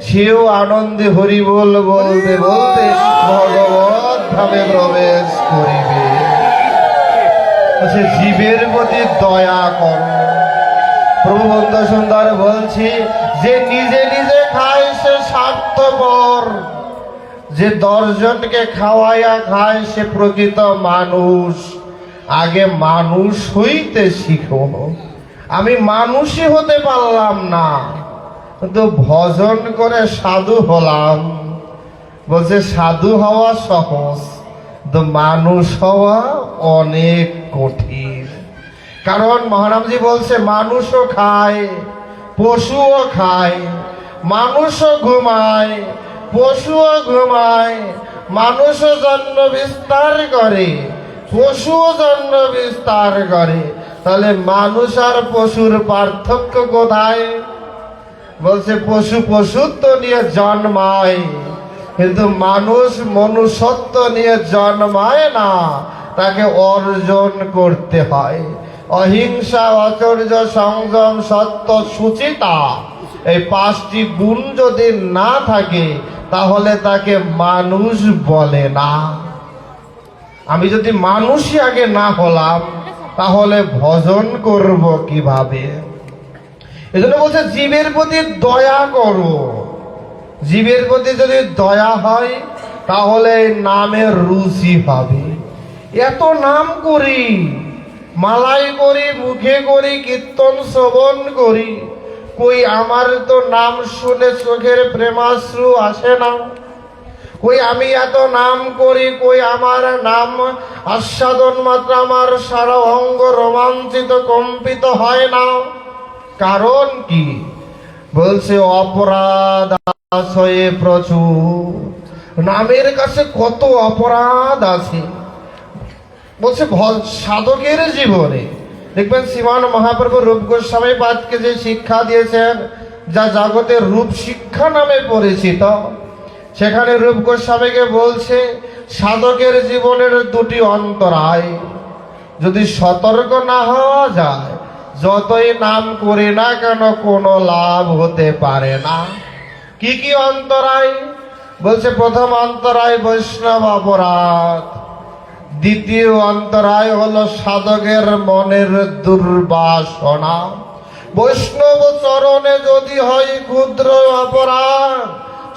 সেও আনন্দে হরি বল বলতে বলতে ভগবত ধামে প্রবেশ করিবে। জীবের প্রতি দয়া করো। প্রভু বন্ধু সুন্দর বলছি, যে নিজে নিজে খায় সে স্বার্থপর, যে 10 জনকে খাওয়াইয়া খায় সে প্রকৃত মানুষ। আগে মানুষ হইতে শিখো। আমি মানুষই হতে পারলাম না, কিন্তু ভজন করে সাধু হলাম। বলছে সাধু হওয়া সহজ, কিন্তু মানুষ হওয়া অনেক কঠিন। কারণ মহারামজি বলছে মানুষও খায়, পশুও খায়, মানুষও ঘুমায়, পশুও ঘুমায়, মানুষও জন্ম বিস্তার করে, পশুও জন্ম বিস্তার করে। তাহলে মানুষ আর পশুর পার্থক্য কোথায়? বলছে পশু পশুত্ব নিয়ে জন্মায়, কিন্তু মানুষ মনুষ্যত্ব নিয়ে জন্মায় না, তাকে অর্জন করতে হয়। অহিংসা, অচর্য, সংযম, সত্য, সুচিতা, এই 5টি গুণ যদি না থাকে তাহলে তাকে মানুষ বলে না। আমি যদি মানুষই আগে না হলাম তাহলে ভজন করব কিভাবে? এজন্য বলছে জীবের প্রতি দয়া করো। জীবের প্রতি যদি দয়া হয় তাহলে নামের রুচি হবে। এত নাম করি, মালাই করি, মুখে করি, কীর্তন শ্রবণ করি, কই আমার তো নাম শুনে চোখের প্রেমাশ্রু আসে না? কই আমি এত নাম করি, কই আমার নাম আস্বাদন মাত্র আমার সারা অঙ্গ রোমাঞ্চিত কম্পিত হয় না? কারণ কি? বলছে অপরাধ আছে প্রচুর। নামের কাছে কত অপরাধ আছে। বলছে সাধকের জীবনে দেখবেন শ্রীমান মহাপ্রভু রূপ গোস্বামী পাদকে যে শিক্ষা দিয়েছেন, যা জগতের রূপ শিক্ষা নামে পরিচিত, সেখানে রূপ গোস্বামীকে বলছে সাধকের জীবনের 2টি অন্তরায়। যদি সতর্ক না হওয়া যায়, যতই নাম করি না কেন কোনো লাভ হতে পারে না। কি কি অন্তরায়? বলছে প্রথম অন্তরায় বৈষ্ণব অপরাধ, দ্বিতীয় অন্তরায় হলো সাধকের মনের দুর্বাসনা। বৈষ্ণব চরণে যদি হয় ক্ষুদ্র অপরাধ,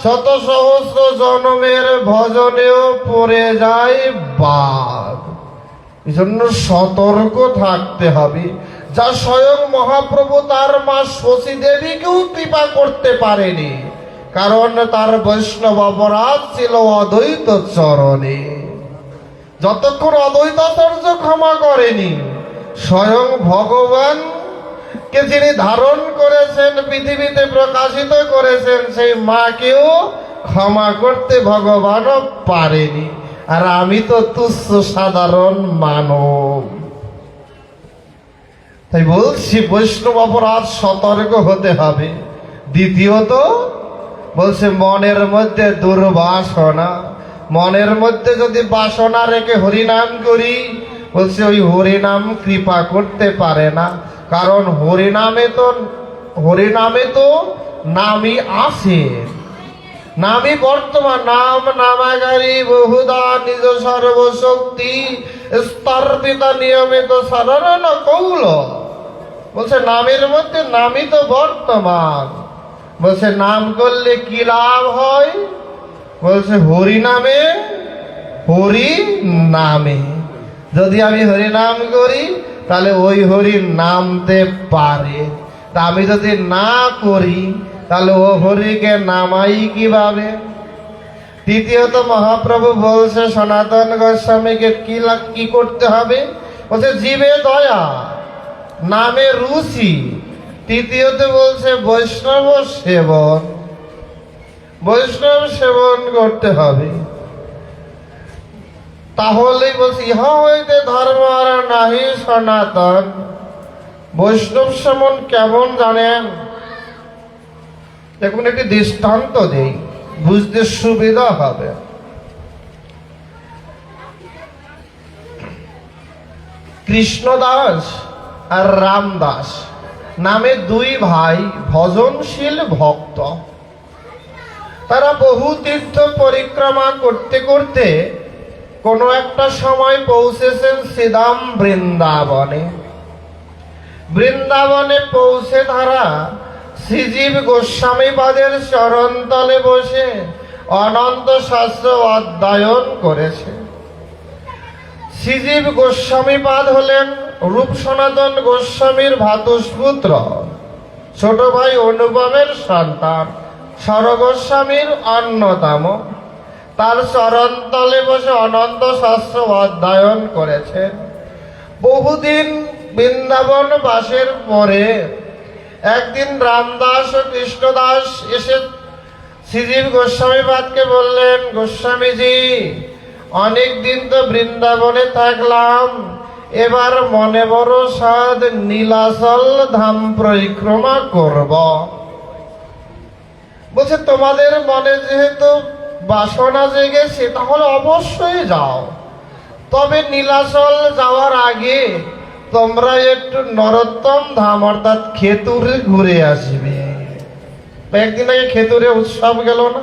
শত সহস্র জন্মের ভজনেও পড়ে যায় বাদ। এই জন্য সতর্ক থাকতে হবে। যা স্বয়ং মহাপ্রভু তার মা শশী দেবীকেও কৃপা করতে পারেনি, কারণ তার বৈষ্ণব অপরাধ ছিল অদ্বৈত চরণে। যতক্ষণ অদ্বৈতাচার্য ক্ষমা করেনি, স্বয়ং ভগবান কে যিনি ধারণ করেছেন, পৃথিবীতে প্রকাশিত করেছেন, সেই মাকেও ক্ষমা করতে ভগবানও পারেনি। আর আমি তো তুচ্ছ সাধারণ মানব। তাই বলছি বৈষ্ণব অপরাধ সতর্ক হতে হবে। দ্বিতীয়ত বলছে মনের মধ্যে দুর্বাসনা, মনের মধ্যে যদি বাসনা রেখে হরিনাম করি, বলছে ওই হরিনাম কৃপা করতে পারে না। কারণ হরিনামে তো নামই আছে, নামই বর্তমান। নাম নামাগারী বহুদা নিজ সর্বশক্তি স্তর্পিতা নিয়মিত সাধারণ কৌল। বলছে নামের মধ্যে নামই তো বর্তমান। বলছে নাম করলে কি লাভ হয়? বলছে হরি নামে, হরি নামে। যদি আমি হরি নাম করি তাহলে ওই হরি নামতে পারে। তা আমি যদি না করি তাহলে ও হরিকে নামাই কিভাবে? তৃতীয়ত মহাপ্রভু বলছে সনাতন গোস্বামীকে কি করতে হবে? বলছে জীবে দয়া, নামে রুচি। তৃতীয়ত বলছে বৈষ্ণব সেবন, বৈষ্ণব সেবন করতে হবে। তাহলেই বলছে ইহা হইতে ধর্ম আর নাহি সনাতন। বৈষ্ণব সেবন কেমন জানেন? দেখুন একটি দৃষ্টান্ত দেই, বুঝতে সুবিধা হবে। কৃষ্ণদাস আর রামদাস নামে দুই ভাই ভজনশীল ভক্ত। তারা বহু তীর্থ পরিক্রমা করতে করতে কোনো একটা সময় পৌঁছেছেন শ্রীধাম বৃন্দাবনে। বৃন্দাবনে পৌঁছে তারা শ্রীজীব গোস্বামীপাদের চরণতলে বসে অনন্ত শাস্ত্র অধ্যয়ন করেছে। শ্রীজীব গোস্বামীপাদ হলেন রূপ সনাতন গোস্বামীর ভ্রাতুষ্পুত্র, ছোট ভাই অনুপমের সন্তান, স্বর গোস্বামীর অন্যতম। তার চরণতলে বসে অনন্ত শাস্ত্র অধ্যয়ন করেছেন। বহুদিন বৃন্দাবন বাসের পরে একদিন রামদাস ও কৃষ্ণদাস এসে শ্রীজীব গোস্বামীপাদকে বললেন, গোস্বামীজি অনেক দিন তো বৃন্দাবনে থাকলাম, এবার মনে বড় সাধ নীলাচল ধাম পরিক্রমা করব। বলছে তোমাদের মনে যেহেতু বাসনা জেগেছে তাহলে অবশ্যই যাও, তবে নীলাচল যাওয়ার আগে তোমরা একটু নরোত্তম ধাম অর্থাৎ খেতুরে ঘুরে আসবে। একদিন আগে খেতুরে উৎসব গেল না?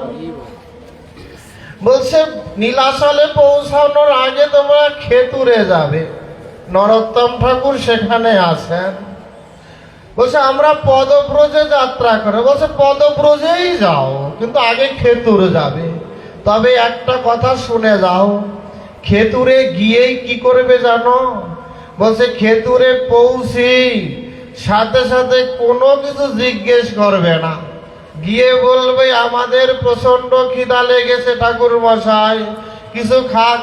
বলছে নীলাচলে পৌঁছানোর আগে তোমরা খেতুরে যাবে, নরোত্তম ঠাকুর সেখানে আছেন। বলছে আমরা পদব্রজে যাত্রা করে। বলছে পদব্রজেই যাও, কিন্তু আগে খেতুরে যাবে। তবে একটা কথা শুনে যাও, খেতুরে গিয়েই কি করবে জানো? বলছে খেতুরে পৌঁছেই সাথে সাথে কোনো কিছু জিজ্ঞেস করবে না, গিয়ে বলবে আমাদের প্রচন্ড খিদা লেগেছে ঠাকুর মশাই, কিছু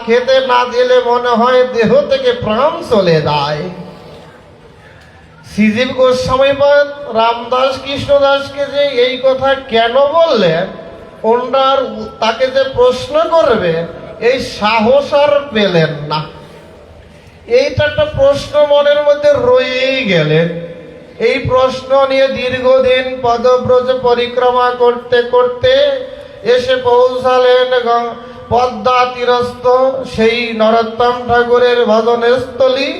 খেতে না দিলে মনে হয় দেহ থেকে প্রাণ চলে যায়। শ্রীজীব গোস্বামীপাদ রামদাস কৃষ্ণদাসকে যে এই কথা কেন বললেন, ওনার তাকে যে প্রশ্ন করবে এই সাহস আর পেলেন না। এইটা একটা প্রশ্ন মনের মধ্যে রয়েই গেলেন। এই প্রশ্ন নিয়ে দীর্ঘদিন পদব্রজ পরিক্রমা করতে করতে এসে পৌঁছালেন পদ্মা তীরস্থ সেই নরোত্তম ঠাকুরের ভজনের স্থলী,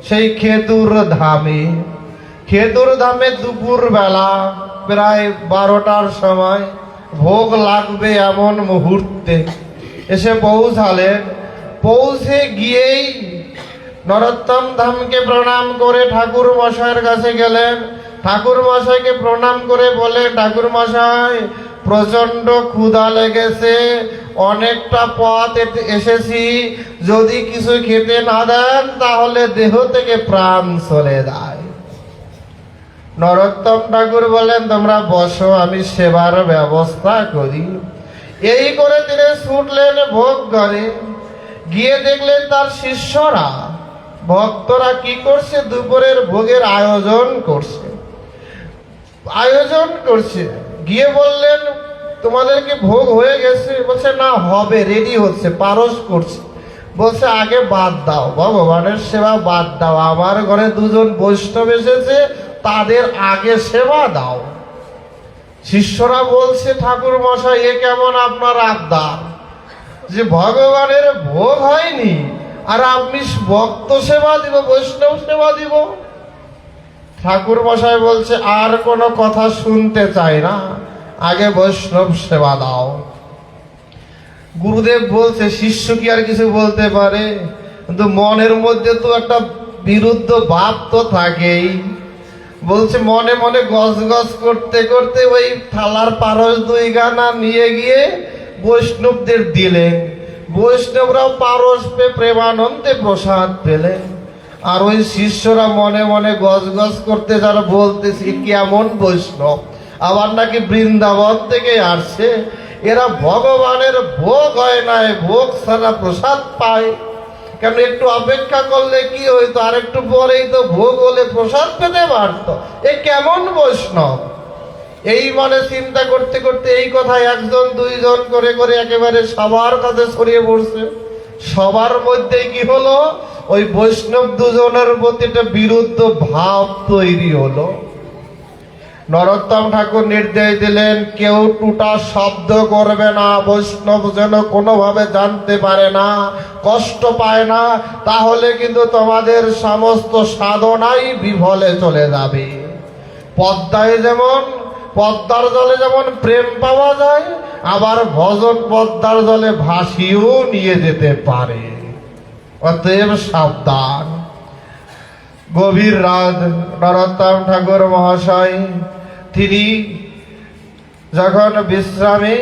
সেই খেতুর ধামে। খেতুর ধামে দুপুর বেলা প্রায় 12টার সময় ভোগ লাগবে এমন মুহূর্তে এসে পৌঁছালেন। পৌঁছে গিয়েই নরোত্তম ধামকে প্রণাম করে ঠাকুর মশাইয়ের কাছে গেলেন। ঠাকুর মশাইকে প্রণাম করে বলে, ঠাকুর মশাই প্রচন্ড ক্ষুধা লেগেছে, অনেকটা পথ এসেছি, যদি কিছু খেতে না দেন তাহলে দেহ থেকে প্রাণ চলে যায়। নরোত্তম ঠাকুর বলেন তোমরা বসো, আমি সেবার ব্যবস্থা করি। এই করে তিনি ছুটলেন ভোগ করে। গিয়ে দেখলেন তার শিষ্যরা ভক্তরা কি করছে, দুপুরের ভোগের আয়োজন করছে। গিয়ে বললেন তোমাদেরকে ভোগ হয়ে গেছে? বলছে না, হবে, রেডি হচ্ছে, পারস করছে। বলছে আগে বাদ দাও, ভগবানের সেবা বাদ দাও, আমার ঘরে দুজন বৈষ্ণব এসেছে, তাদের আগে সেবা দাও। শিষ্যরা বলছে ঠাকুর মশাই, এ কেমন আপনার আবদার যে ভগবানের ভোগ হয়নি আর আপনি ভক্ত সেবা দিব, বৈষ্ণব সেবা দিব? ঠাকুর মশাই বলছে আর কোনো কথা শুনতে চাই না, আগে বৈষ্ণব সেবা দাও। গুরুদেব বলছে শিষ্য কি আর কিছু বলতে পারে? কিন্তু মনের মধ্যে তো একটা বিরুদ্ধ ভাব তো থাকেই। বলছে মনে মনে গজ গজ করতে করতে ওই থালার পারস 2 গানা নিয়ে গিয়ে বৈষ্ণবদের দিলেন। বৈষ্ণবরাও পারস পেয়ে প্রেমানন্দে প্রসাদ পেলেন। আর ওই শিষ্যরা মনে মনে গজ গজ করতে যারা বলতেছে কেমন বৈষ্ণব, আবার নাকি বৃন্দাবন থেকে আসছে, এরা ভগবানের ভোগ হয় নাই, ভোগ ছাড়া প্রসাদ পায়। কেন একটু অপেক্ষা করলে কি হইতো, আর একটু পরেই তো ভোগ হলে প্রসাদ পেতে পারত, এ কেমন বৈষ্ণব? এই মনে চিন্তা করতে করতে এই কথা 1 2 করে করে একেবারে সবার কাছে ছড়িয়ে পড়ছে। সবার মধ্যে কি হলো, ওই বৈষ্ণব দুজনের প্রতি একটা বিরুদ্ধ ভাব তৈরি হলো। নরোত্তম ঠাকুর নির্দেশ দিলেন কেউ টুটা শব্দ করবে না, বৈষ্ণব যেন কোনোভাবে জানতে পারে না, কষ্ট পায় না, তাহলে কিন্তু তোমাদের সমস্ত সাধনাই বিফলে চলে যাবে। পদ্মার জলে যেমন প্রেম পাওয়া যায়, আবার ভজন পদ্মার জলে ভাসিয়েও নিয়ে যেতে পারে, অতএব সাবধান। গভীর রাত, নরোত্তম ঠাকুর মহাশয় তিনি যখন বিশ্রামে,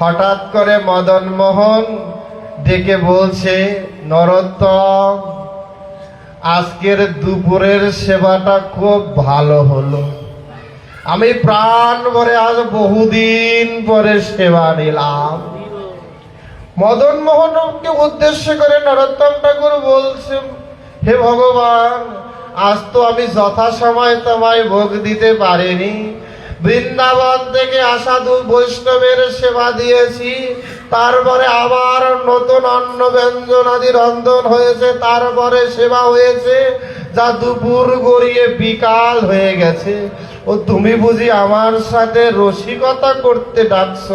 হঠাৎ করে মদন মোহন ডেকে বলছে নরোত্তম, আজকের দুপুরের সেবাটা খুব ভালো হলো, আমি প্রাণ ভরে আজ বহুদিন পরে সেবা নিলাম। মদন মোহনকে উদ্দেশ্য করে নরোত্তম ঠাকুর বলছে হে ভগবান, আজ তো আমি যথাসময় তোমায় ভোগ দিতে পারিনি। বৃন্দাবন থেকে আসা 2 বৈষ্ণবের সেবা দিয়েছি, তারপরে আবার নতুন অন্ন ব্যঞ্জন আদি রন্ধন হয়েছে, তারপরে সেবা হয়েছে, যা দুপুর গড়িয়ে বিকাল হয়ে গেছে। ও তুমি বুঝি আমার সাথে রসিকতা করতে ডাকছ?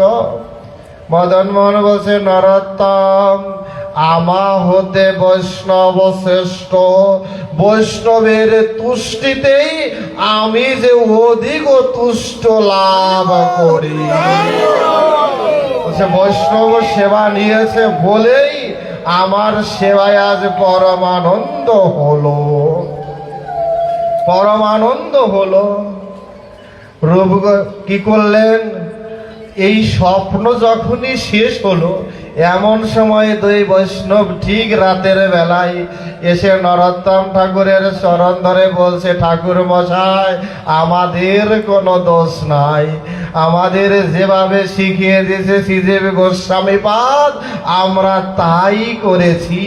মদন মোহন বলছে নরোত্তম, আমা হতে বৈষ্ণব শ্রেষ্ঠ, বৈষ্ণবের তুষ্টিতেই আমি যে অধিক তুষ্ট লাভ করি। বৈষ্ণব সেবা নিয়েছে বলেই আমার সেবায় আজ পরমানন্দ হলো। রূপ কি করলেন, এই স্বপ্ন যখনই শেষ হলো, এমন সময় 2 বৈষ্ণব ঠিক রাতের বেলায় এসে নরোত্তম ঠাকুরের চরণ ধরে বলছে ঠাকুর মশাই, আমাদের কোনো দোষ নাই, আমাদের যেভাবে শিখিয়ে দিয়েছে শ্রীদেব গোস্বামীপাদ আমরা তাই করেছি।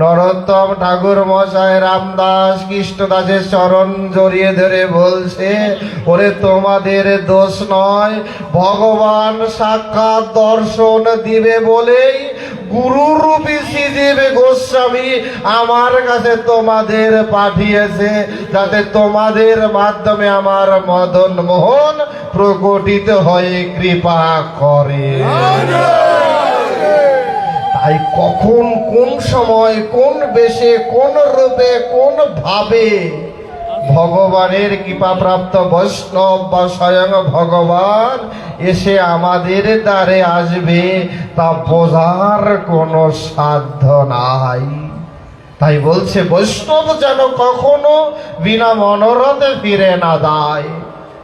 নরোত্তম ঠাকুর মশাই রামদাস কৃষ্ণদাসের চরণ জড়িয়ে ধরে বলছে ওরে তোমাদের দোষ নয়, ভগবান সাক্ষাৎ দর্শন দিবে বলেই গুরুরূপী শ্রীদেব গোস্বামী আমার কাছে তোমাদের পাঠিয়েছে, যাতে তোমাদের মাধ্যমে আমার মদন মোহন প্রকটিত হয়ে কৃপা করে। তাই কখন, কোন সময়, কোন বেশে, কোন রূপে, কোন ভাবে ভগবানের কৃপাপ্রাপ্ত বৈষ্ণব বা স্বয়ং ভগবান এসে আমাদের দ্বারে আসবে তা বোঝার কোনো সাধ্য নাই। তাই বলছে বৈষ্ণব যেন কখনো বিনা মনোরথে ফিরে না যায়।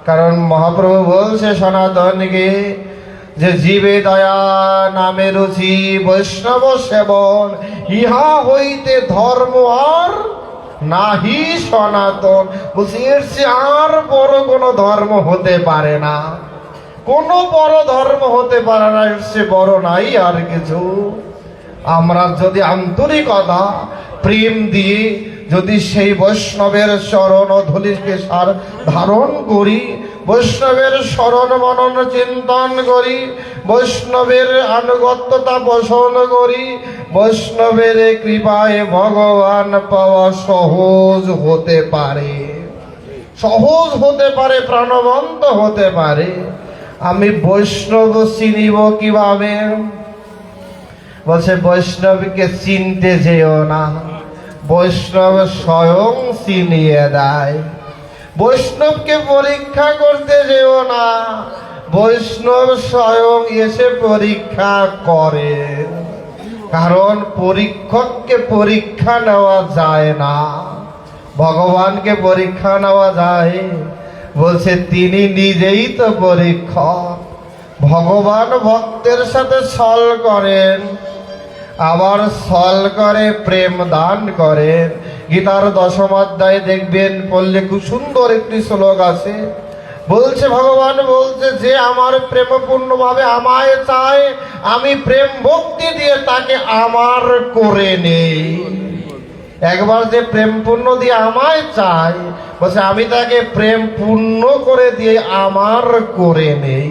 কারণ মহাপ্রভু বলছে সনাতনকে যে জীবে দয়া নামে রুচি বৈষ্ণব সেবন, ইহা হইতে ধর্ম আর নাহি সনাতন। বলছি এর চেয়ে আর বড় কোনো ধর্ম হতে পারে না, কোনো বড় ধর্ম হতে পারে না, এর চেয়ে বড় নাই আর কিছু। আমরা যদি আন্তরিকতা প্রেম দিয়ে যদি সেই বৈষ্ণবের চরণ ধূলিকে সার ধারণ করি, বৈষ্ণবের শরণ মনন চিন্তন করি, বৈষ্ণবের আনুগত্যতা পোষণ করি, বৈষ্ণবের কৃপায় ভগবান পাওয়া সহজ হতে পারে, সহজ হতে পারে, প্রাণবন্ত হতে পারে। আমি বৈষ্ণব চিনিব কিভাবে? বলছে বৈষ্ণবকে চিনতে যেও না, বৈষ্ণব স্বয়ং চিনিয়ে দেয়। বৈষ্ণবকে পরীক্ষা করতে যেও না, বৈষ্ণব স্বয়ং এসে পরীক্ষা করে। কারণ পরীক্ষককে পরীক্ষা নেওয়া যায় না, ভগবানকে পরীক্ষা নেওয়া যায়। বলছে তিনি নিজেই তো পরীক্ষক। ভগবান ভক্তের সাথে ছল করেন, আবার ছল করে প্রেম দান করেন। গীতার 10ম অধ্যায়ে দেখবেন, পড়লে খুব সুন্দর একটি শ্লোক আছে। বলছে ভগবান বলছে, যে আমার প্রেমপূর্ণ ভাবে আমায় চায়, আমি প্রেম ভক্তি দিয়ে তাকে আমার করে নেই। একবার যে প্রেম পূর্ণ দিয়ে আমায় চায়, বলছে আমি তাকে প্রেম পূর্ণ করে দিয়ে আমার করে নেই।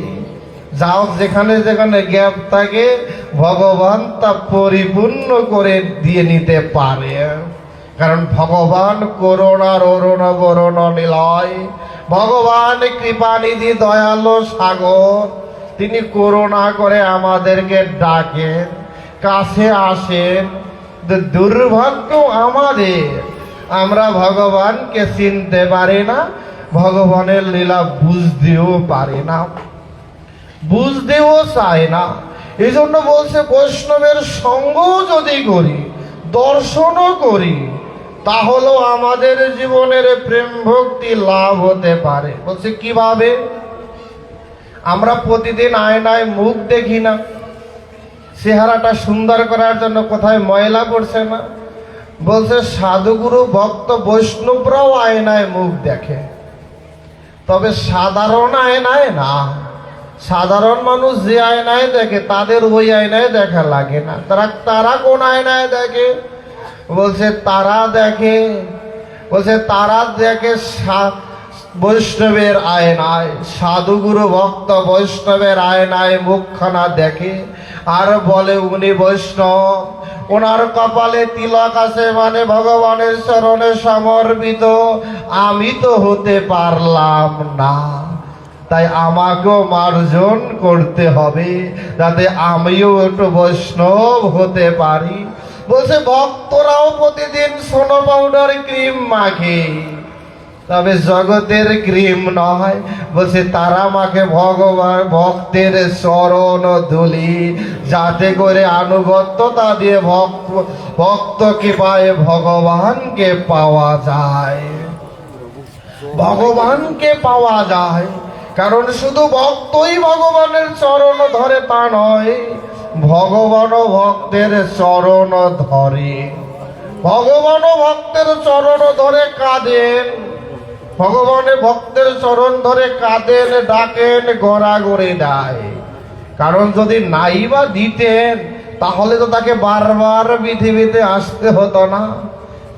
যাও যেখানে যেখানে গ্যাপ থাকে, ভগবান তা পরিপূর্ণ করে দিয়ে নিতে পারে। কারণ ভগবান করুণার অরুণ বরণ নিলয়, ভগবান কৃপানিধি দয়ালু সাগর। তিনি করুণা করে আমাদেরকে ডাকেন, কাছে আসেন। দুর্ভাগ্য আমাদের, আমরা ভগবানকে চিনতে পারি না, ভগবানের লীলা বুঝতেও পারি না, বুঝতেও চাই না। এই জন্য বলছে বৈষ্ণবের সঙ্গ যদি করি, দর্শনও করি, তাহলেও আমাদের জীবনের প্রেম ভক্তি লাভ হতে পারে। বলছে কিভাবে? আমরা প্রতিদিন আয়নায় মুখ দেখি না, চেহারাটা সুন্দর করার জন্য কোথায় ময়লা পড়ছে না? বলছে সাধুগুরু ভক্ত বৈষ্ণবরাও আয়নায় মুখ দেখে, তবে সাধারণ আয়নায় না। সাধারণ মানুষ যে আয়নায় দেখে, তাদের ওই আয়নায় দেখা লাগে না। তারা কোন আয়নায় দেখে? বলছে তারা দেখে বৈষ্ণবের আয়নায়। সাধুগুরু ভক্ত বৈষ্ণবের আয়নায় মুখখানা দেখে আর বলে উনি বৈষ্ণব, ওনার কপালে তিলক আছে, মানে ভগবানের চরণে সমর্পিত। আমি তো হতে পারলাম না, তাই আমাকেও মার্জন করতে হবে, যাতে আমিও একটু বৈষ্ণব হতে পারি। বলছে ভক্তরাও প্রতিদিন সোনো পাউডার ক্রিম মাখে, তবে জগতের ক্রিম নয়। বলছে তারা মাখে ভগবান ভক্তের চরণ ধুলি, যাতে করে আনুগত্যতা দিয়ে ভক্তকে পায়, ভগবানকে পাওয়া যায়, ভগবানকে পাওয়া যায়। কারণ শুধু ভক্তই ভগবানের চরণ ধরে তা নয়, ভগবানও ভক্তের চরণ ধরে। ভগবানও ভক্তের চরণ ধরে কাঁদেন, ভগবানে ভক্তের চরণ ধরে কাঁদেন, ডাকেন, গড়াগড়ি দেয়। কারণ যদি নাই বা দিতেন, তাহলে তো তাকে বারবার পৃথিবীতে আসতে হতো না।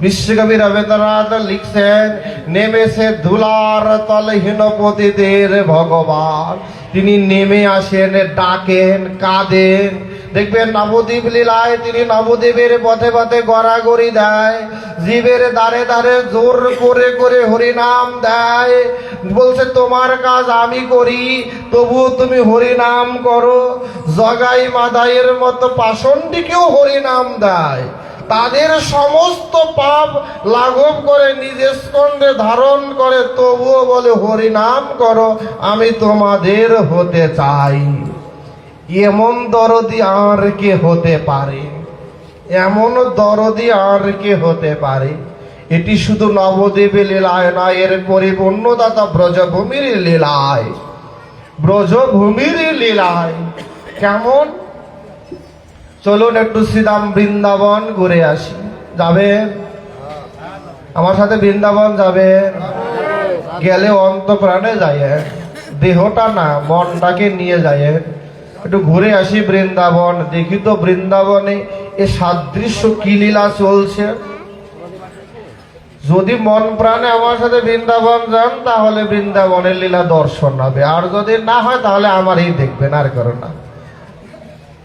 বিশ্বকবি রবীন্দ্রনাথ লিখছেন, নেমেছে ধুলার তলে হীনপতিদের ভগবান। তিনি নেমে আসেন, ডাকেন, কাঁদেন। দেখবেন নবদ্বীপ লীলায় তিনি নবদ্বীপের পথে পথে গড়াগড়ি দেয়, জীবের দ্বারে দ্বারে জোর করে করে হরিনাম দেয়। বলছে তোমার কাজ আমি করি, তবুও তুমি হরিনাম করো। জগাই মাদাইয়ের মতো পাষণ্ডীকেও হরিনাম দেয়, তাদের সমস্ত পাপ লাঘব করে নিজের স্কন্ধে ধারণ করে, তবুও বলে হরিনাম করো, আমি তোমাদের হতে চাই। এমন দরদি আর কে হতে পারে? এমন দরদি আর কে হতে পারে? এটি শুধু নবদ্বীপের লীলায় নয়, এর পরিপূর্ণতা ব্রজভূমির লীলায়, ব্রজভূমির লীলায়। কেমন? চলুন একটু শ্রীধাম বৃন্দাবন ঘুরে আসি। যাবে আমার সাথে? বৃন্দাবন যাবে? গেলে অন্তঃপ্রাণে যায়, দেহটা না মনটাকে নিয়ে যায়। একটু ঘুরে আসি বৃন্দাবন, দেখি তো বৃন্দাবনে এ সাদৃশ্য কি লীলা চলছে। যদি মন প্রাণে আমার সাথে বৃন্দাবন যান তাহলে বৃন্দাবনের লীলা দর্শন হবে, আর যদি না হয় তাহলে আমারই দেখবেন, আর করো না,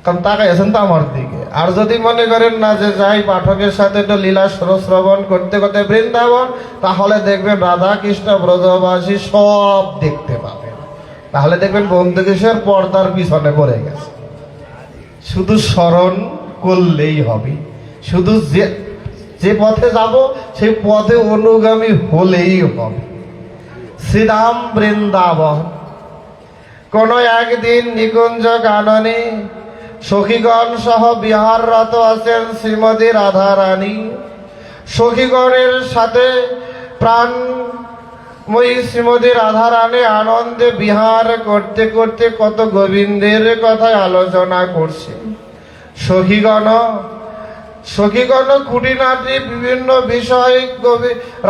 কারণ তাকাই আছেন তো আমার দিকে। আর যদি মনে করেন না যে যাই পাঠকের সাথে একটু লীলা শ্রবণ করতে করতে বৃন্দাবন, তাহলে দেখবেন রাধা কৃষ্ণ ব্রজবাসী সব দেখতে পাবেন। তাহলে দেখবেন বন্ধু কিশোর পর্দার পিছনে পড়ে গেছে। শুধু স্মরণ করলেই হবে, শুধু যে পথে যাব সেই পথে অনুগামী হলেই হবে। শ্রীরাম বৃন্দাবন। কোন একদিন নিকুঞ্জ কাননে সখীগণ সহ বিহাররত আছেন শ্রীমতী রাধা রানী। সখীগণের সাথে প্রাণময়ী শ্রীমতী রাধা রানী আনন্দে বিহার করতে করতে কত গোবিন্দের কথায় আলোচনা করছে। সখীগণ খুঁটিনাটি বিভিন্ন বিষয়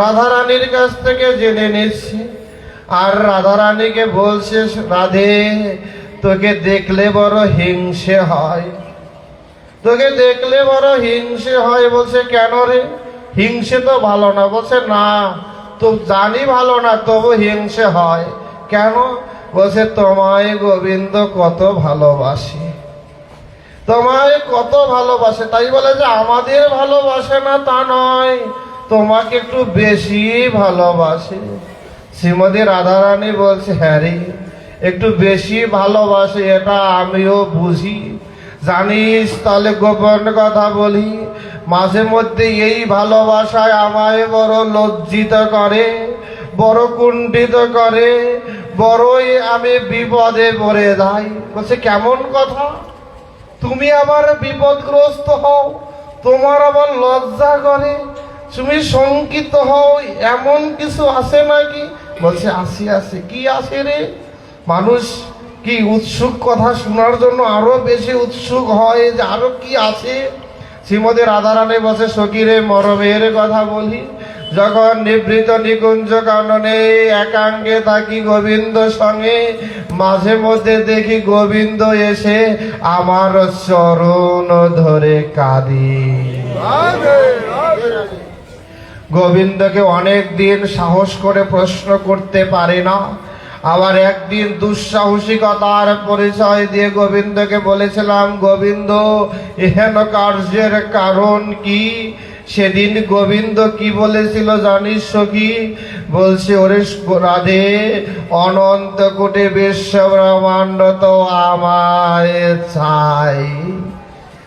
রাধারানীর কাছ থেকে জেনে নিচ্ছে। আর রাধারানীকে বলছে, রাধে তোকে দেখলে বড় হিংসে হয়, তোকে দেখলে বড় হিংসে হয়। বলছে কেন রে, হিংসে তো ভালো না। বলছে না, তো জানি ভালো না, তবু হিংসে হয় কেন? বলছে তোমায় গোবিন্দ কত ভালোবাসে, তোমায় কত ভালোবাসে। তাই বলে যে আমাদের ভালোবাসে না তা নয়, তোমাকে একটু বেশি ভালোবাসে। শ্রীমতী রাধারানী বলছে হ্যাঁ রে, একটু বেশি ভালোবাসে, এটা আমিও বুঝি। জানিস, তাহলে গোপন কথা বলি, মাঝে মধ্যে এই ভালোবাসায় আমায় বড় লজ্জিত করে, বড় কুণ্ঠিত করে, বড়ই আমি বিপদে পড়ে যাই। বলছে কেমন কথা, তুমি আবার বিপদগ্রস্ত হও, তোমার আবার লজ্জা করে, তুমি শঙ্কিত হও, এমন কিছু আছে নাকি? বলছে আছে। কি আছে রে? মানুষ কি উৎসুক কথা শোনার জন্য আরো বেশি উৎসুক হয়, যে আরো কি আছে। শ্রীমতী রাধারানী বলছে সখী রে, মরমের কথা বলি। যখন নিভৃত নিকুঞ্জ কাননে একাঙ্গে থাকি গোবিন্দ সঙ্গে, মাঝে মধ্যে দেখি গোবিন্দ এসে আমার চরণ ধরে কাঁদি। গোবিন্দকে অনেক দিন সাহস করে প্রশ্ন করতে পারে না। আবার একদিন দুঃসাহসিকতার পরিচয় দিয়ে গোবিন্দকে বলেছিলাম, গোবিন্দ এহেন কার্যের কারণ কি? সেদিন গোবিন্দ কি বলেছিল জানিস সখী? বলছে ওরে রাধে, অনন্ত কোটি বিশ্ব ব্রহ্মাণ্ড তো আমায় চাই,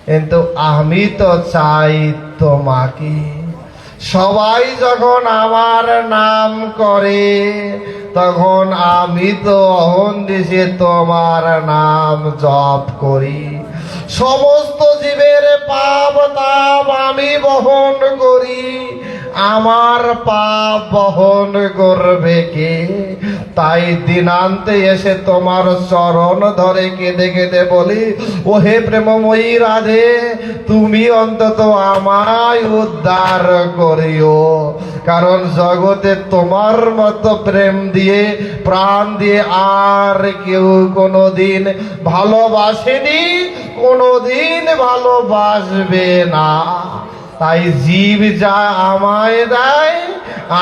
কিন্তু আমি তো চাই তোমাকে। সবাই যখন আমার নাম করে তখন আমি তো অহন্দিশে তোমার নাম জপ করি। সমস্ত জীবের পাপ তাপ আমি বহন করি, আমার পাপ বহন করবে কে? তাই দিনান্তে এসে তোমার চরণ ধরে কেঁদে কেঁদে বলি, ওহে প্রেমময়ী রাধে, তুমি অন্তত আমায় উদ্ধার করিও। কারণ জগতে তোমার মতো প্রেম দিয়ে প্রাণ দিয়ে আর কেউ কোনোদিন ভালোবাসেনি, কোনোদিন ভালোবাসবে না। তাই জীব যা আমায় দেয়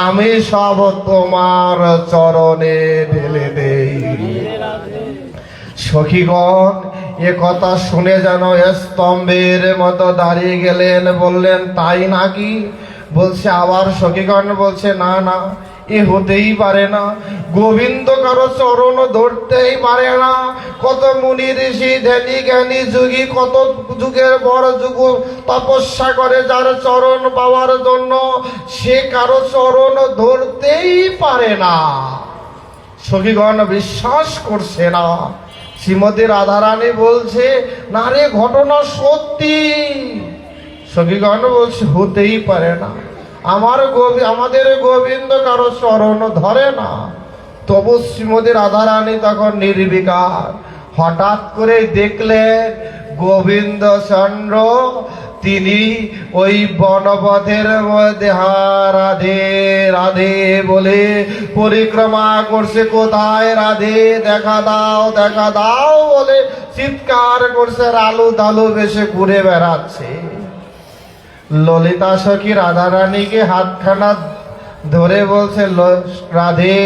আমি সব তোমার চরণে ঢেলে দেই। সখীগণ এ কথা শুনে যেন স্তম্ভের মতো দাঁড়িয়ে গেলেন, বললেন তাই নাকি? বলছে আবার সখীগণ বলছে না না, এ হতেই পারে না। গোবিন্দ কারো চরণ ধরতেই পারে না। কত মুনি ঋষি ধ্যানী জ্ঞানী যুগী কত যুগের বড় যুগ তপস্যা করে যার চরণ পাওয়ার জন্য, সে কারো চরণ ধরতেই পারে না। সখীগণ বিশ্বাস করছে না। শ্রীমতী রাধারানী বলছে না রে, ঘটনা সত্যি। সখীগণ বলছে হতেই পারে না, আমাদের গোবিন্দ কারো চরণ ধরে না। তবু শ্রীমতী রাধারানী তখন নির্বিকার। হঠাৎ করে দেখলেন গোবিন্দ চন্দ্র তিনি ওই বনপথের মধ্যে রাধে রাধে বলে পরিক্রমা করছে। কোথায় রাধে, দেখা দাও দেখা দাও বলে চিৎকার করছে, রালু দালু বেশে ঘুরে বেড়াচ্ছে। ললিতা সখী রাধারানীকে হাতখানা ধরে বলছে, রাধে,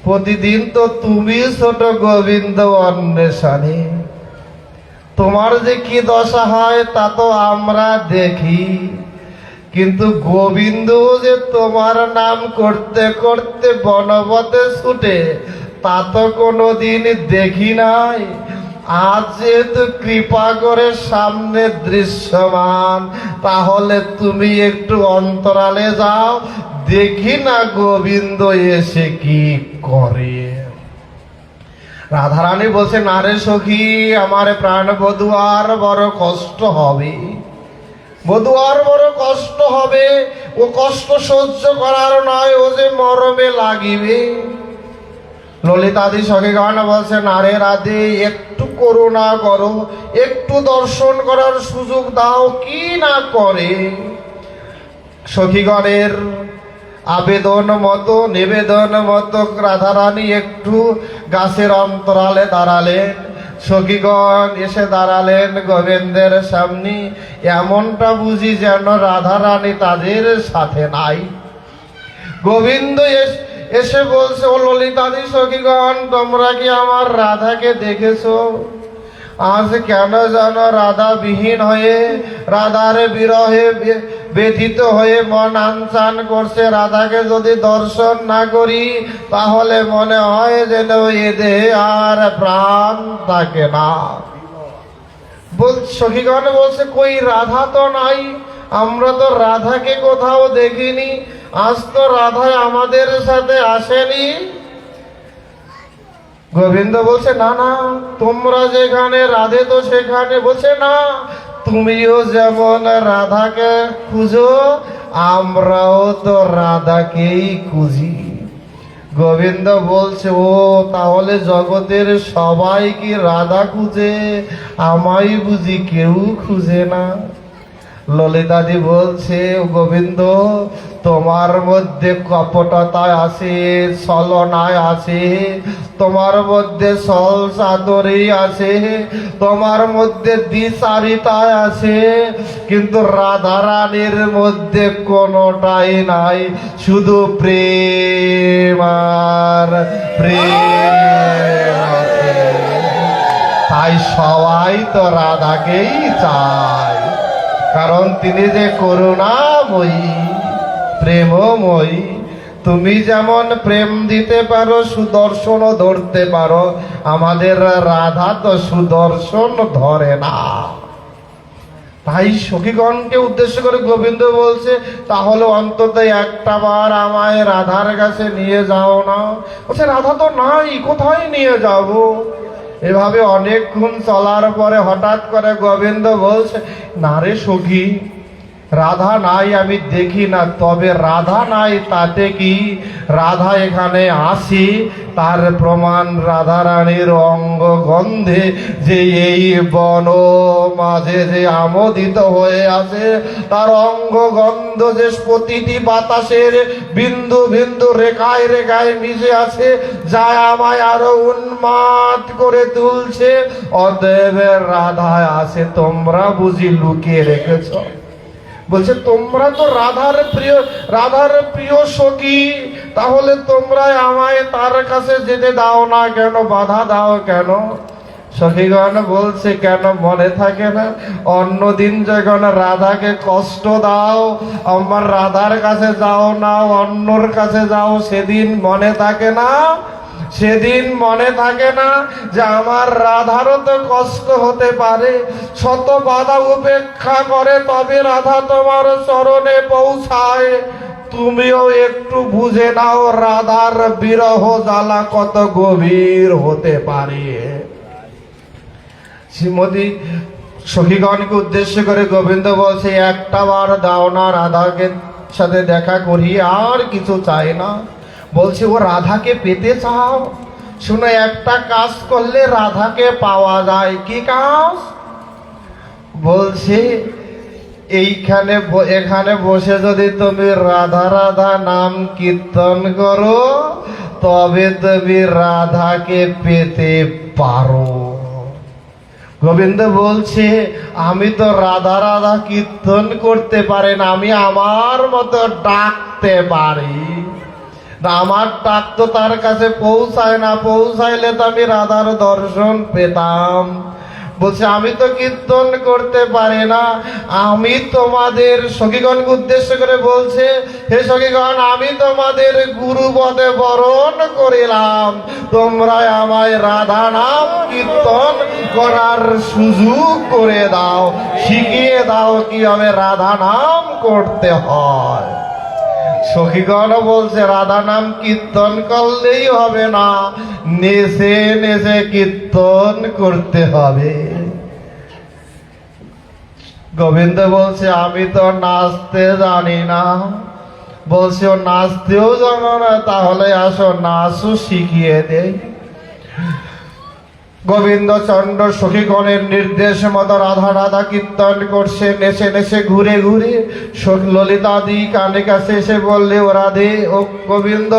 প্রতিদিন তো তুমি ছোট গোবিন্দ অন্বেষণে, তোমার যে কি দশা হয় তা তো আমরা দেখি, কিন্তু গোবিন্দ যে তোমার নাম করতে করতে বনপথে ছুটে তা তো কোনোদিন দেখি নাই। আজ যেহেতু কৃপা করে সামনে দৃশ্যমান, তাহলে তুমি একটু অন্তরালে যাও, দেখি না গোবিন্দ এসে কি করে। রাধারানী বলছে, না রে সখী, আমার প্রাণ বধুয়ার বড় কষ্ট হবে, বধুয়ার বড় কষ্ট হবে, ও কষ্ট সহ্য করার নয়, ও যে মরমে লাগিবে। ললিতাদি সখীগণ বলছে, না রে রাধে, একটু করুণা করো, একটু দর্শন করার সুযোগ দাও, কি না করে। সখীগণের আবেদন মতো, নিবেদন মতো রাধারানী একটু গাছের অন্তরালে দাঁড়ালেন। সখীগণ এসে দাঁড়ালেন গোবিন্দের সামনে, এমনটা বুঝি যেন রাধারানী তাদের সাথে নাই। গোবিন্দ এসে বলছে, ও ললিতাদি সখীগণ, তোমরা কি আমার রাধাকে দেখেছো? আজ কেন যেন রাধা বিহীন হয়ে, রাধার বিরহে ব্যথিত হয়ে মন আনচান করছে। রাধাকে যদি দর্শন না করি তাহলে মনে হয় যেন এ দেহে আর প্রাণ থাকে না। সখীগণ বলছে, কই রাধা তো নাই, আমরা তো রাধাকে কোথাও দেখিনি, আজ তো রাধা আমাদের সাথে আসেনি। গোবিন্দ বলছে, না না, তোমরা যেখানে রাধে তো সেখানে। বলছে, না, তুমিও যেমন রাধাকে খুঁজো, আমরাও তো রাধাকেই খুঁজি। গোবিন্দ বলছে, ও তাহলে জগতের সবাই কি রাধা খুঁজে, আমায় বুঝি কেউ খুঁজে না? ললিতাদি বলছে, গোবিন্দ, তোমার মধ্যে কপটতায় আছে, ছলনায় আছে, তোমার মধ্যে ছল চাদরেই আছে, তোমার মধ্যে দ্বিচারিতায় আছে, কিন্তু রাধারানীর মধ্যে কোনোটাই নাই, শুধু প্রেম আর প্রেম আছে। তাই সবাই তো রাধাকেই চায়, কারণ তিনি যে করুণাময়ী, প্রেমময়ী। তুমি যেমন প্রেম দিতে পারো, সুদর্শনও ধরতে পারো, আমাদের রাধা তো সুদর্শন ধরে না। তাই সখীগণকে উদ্দেশ্য করে গোবিন্দ বলছে, তাহলে অন্তত একটা বার আমায় রাধার কাছে নিয়ে যাও না। বলছে, রাধা তো নাই, কোথায় নিয়ে যাব? এভাবে অনেকক্ষণ চলার পরে হঠাৎ করে গোবিন্দ বলছে, না রে সখী, রাধা নাই আমি দেখি না, তবে রাধা নাই তাতে কি, রাধা এখানে আসি তার প্রমাণ রাধারানীর অঙ্গ গন্ধে যে এই বন মাঝে যে আমোদিত হয়ে আছে, তার অঙ্গ গন্ধ যে প্রতিটি বাতাসের বিন্দু বিন্দু রেখায় রেখায় মিশে আছে, যা আমায় আরো উন্মাদ করে তুলছে। অতএব রাধায় আছে, তোমরা বুঝি লুকিয়ে রেখেছ। বলছে, তোমরা তো রাধার প্রিয় সখী, তাহলে তোমরা আমায় তার কাছে যেতে দাও না কেন, বাধা দাও কেন? সখীগণ বলছে, কেন মনে থাকে না, অন্যদিন যখন রাধাকে কষ্ট দাও, আমার রাধার কাছে যাও না, অন্যর কাছে যাও, সেদিন মনে থাকে না? সেদিন মনে থাকে না যে আমার রাধারও তো কষ্ট হতে পারে, শত বাধা উপেক্ষা করে তবে রাধা তোমার চরণে পৌঁছায়। তুমিও একটু বুঝে নাও রাধার বিরহ জ্বালা কত গভীর হতে পারে। শ্রীমতী সখীগণকে উদ্দেশ্য করে গোবিন্দ বলছে, একটা বার দাও না, রাধাকে সাথে দেখা করি, আর কিছু চাই না। বলছে, ও রাধাকে পেতে চাও? শুনে, একটা কাজ করলে রাধাকে পাওয়া যায়। কি কাজ? বলছে, এখানে বসে যদি তুমি রাধা রাধা নাম কীর্তন করো, তবে তুমি রাধাকে পেতে পারো। গোবিন্দ বলছে, আমি তো রাধা রাধা কীর্তন করতে পারি না, আমি আমার মতো ডাকতে পারি। আমার ডাক তো তার কাছে পৌঁছায় না, পৌঁছাইলে তো আমি রাধার দর্শন পেতাম। বলছে, আমি তো কীর্তন করতে পারি না। আমি তোমাদের সখীগণকে উদ্দেশ্য করে বলছে, হে সখীগণ, আমি তোমাদের গুরুপদে বরণ করিলাম, তোমরা আমায় রাধা নাম কীর্তন করার সুযোগ করে দাও, শিখিয়ে দাও কিভাবে রাধা নাম করতে হয়। সখীগণ বলছে, রাধা নাম কীর্তন করলেই হবে না, নেচে নেচে কীর্তন করতে হবে। গোবিন্দ বলছে, আমি তো নাচতে জানি না। বলছে, ও নাচতেও জানো না, তাহলে আসো নাচও শিখিয়ে দেই। গোবিন্দচন্দ্র সখীগণের নির্দেশ মতো রাধা রাধা কীর্তন করছে, নেচে নেচে ঘুরে ঘুরে। ললিতাদি কানে কাছে এসে বললে, ও রাধে, ও গোবিন্দ,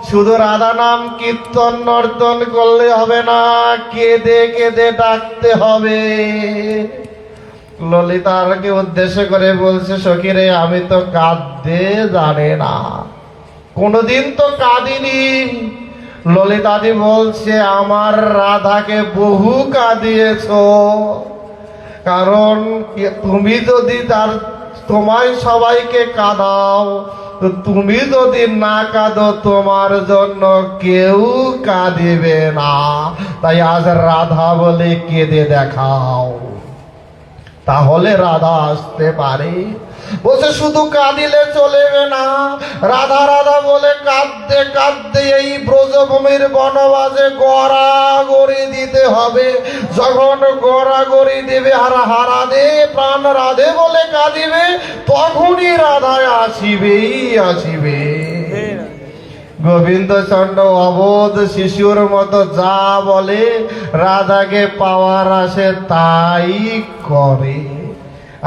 শুধু রাধা নাম কীর্তন নর্তন করলে হবে না, কেঁদে কেঁদে ডাকতে হবে। ললিতাকে উদ্দেশ্য করে বলছে, সখী রে, আমি তো কাঁদতে জানি না, কোনোদিন তো কাঁদিনি। ললিতাদি বলছে, আমার রাধাকে বহু কাঁদিয়েছ, কারণ তুমি যদি তোমায় সবাইকে কাঁদাও, তো তুমি যদি না কাঁদো, তোমার জন্য কেউ কাঁদিবে না। তাই আজ রাধা বলে কেঁদে দেখাও, তাহলে রাধা আসতে পারে। বলছে, শুধু কাঁদিলে চলবে না, রাধা রাধা বলে কাঁদতে কাঁদতে এই ব্রজভূমির বনবাসে গড়াগড়ি দিতে হবে। যখন গড়াগড়ি দেবে আর হারাধে প্রাণ রাধে বলে কাঁদিবে, তখনই রাধায় আসিবেই আসিবে। গোবিন্দচন্দ্র অবোধ শিশুর মতো যা বলে, রাধাকে পাওয়ার আসে তাই করে।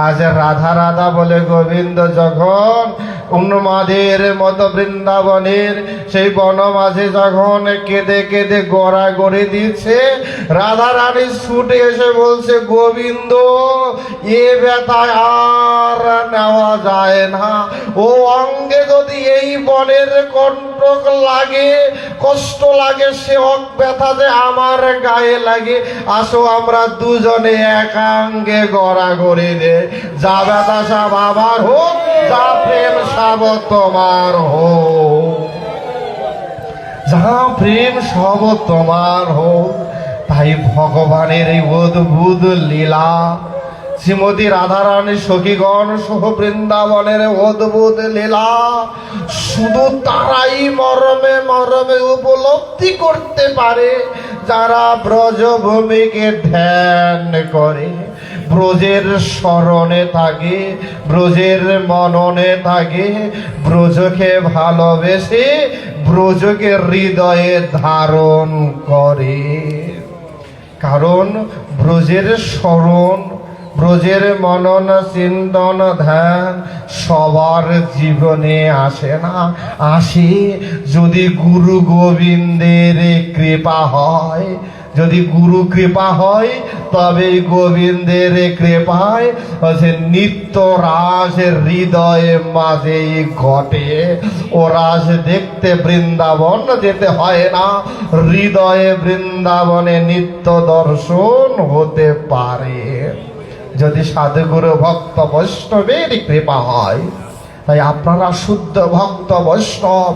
আজ রাধা রাধা বলে গোবিন্দ যখন উন্মাদের মতো বৃন্দাবনের সেই বনমাঝে যখন কেঁদে কেঁদে গড়াগড়ি দিচ্ছে, রাধা রানী ছুটে এসে বলছে, গোবিন্দ, এ ব্যথা আর নেওয়া যায় না। ও অঙ্গে যদি এই বনের কণ্টক লাগে, কষ্ট লাগে, সে ব্যথা যে আমার গায়ে লাগে। আসো আমরা দুজনে একাঙ্গে গড়াগড়ি দে, যা ব্যথা সব আমার হোক, যা প্রেম সব তোমার হোক, যা প্রেম সব তোমার হোক। তাই ভগবানের এই অদ্ভুত লীলা, শ্রীমতী রাধারানী সখীগণ সহ বৃন্দাবনের অদ্ভুত লীলা, শুধু তারাই মরমে মরমে উপলব্ধি করতে পারে যারা ব্রজভূমিকে ধ্যান করে, ব্রজের স্মরণে থাকে, ব্রজের মননে থাকে, ব্রজকে ভালোবেসে ব্রজকে হৃদয়ে ধারণ করে। কারণ ব্রজের স্মরণ, ব্রজের মনন চিন্তন ধ্যান সবার জীবনে আসে না। আসে যদি গুরু গোবিন্দের কৃপা হয়। যদি গুরু কৃপা হয়, তবে গোবিন্দের কৃপায় নিত্য রাস হৃদয়ে মাঝেই ঘটে। ও রাস দেখতে বৃন্দাবন যেতে হয় না, হৃদয়ে বৃন্দাবনে নিত্য দর্শন হতে পারে যদি সাধুগুরু ভক্ত বৈষ্ণবের কৃপা হয়। তাই আপনারা শুদ্ধ ভক্ত বৈষ্ণব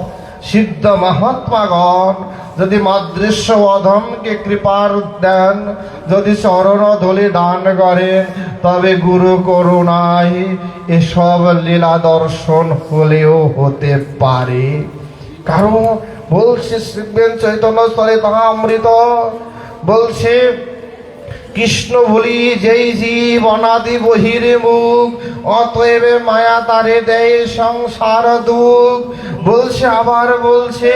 সিদ্ধ মহাত্মাগণ যদি মাদৃশ্য অধমকে কৃপার দেন, যদি চরণ ধূলি দান করেন, তবে গুরু করুণায় এসব লীলা দর্শন হলেও হতে পারে। কারণ বলছে শ্রীবেন চৈতন্য চরিতামৃত বলছে, কৃষ্ণ বলি যেই জীব অনাদি বহির মুখ, অতএব মায়া তারে দেয় সংসার দুঃখ। বলছে, আবার বলছে,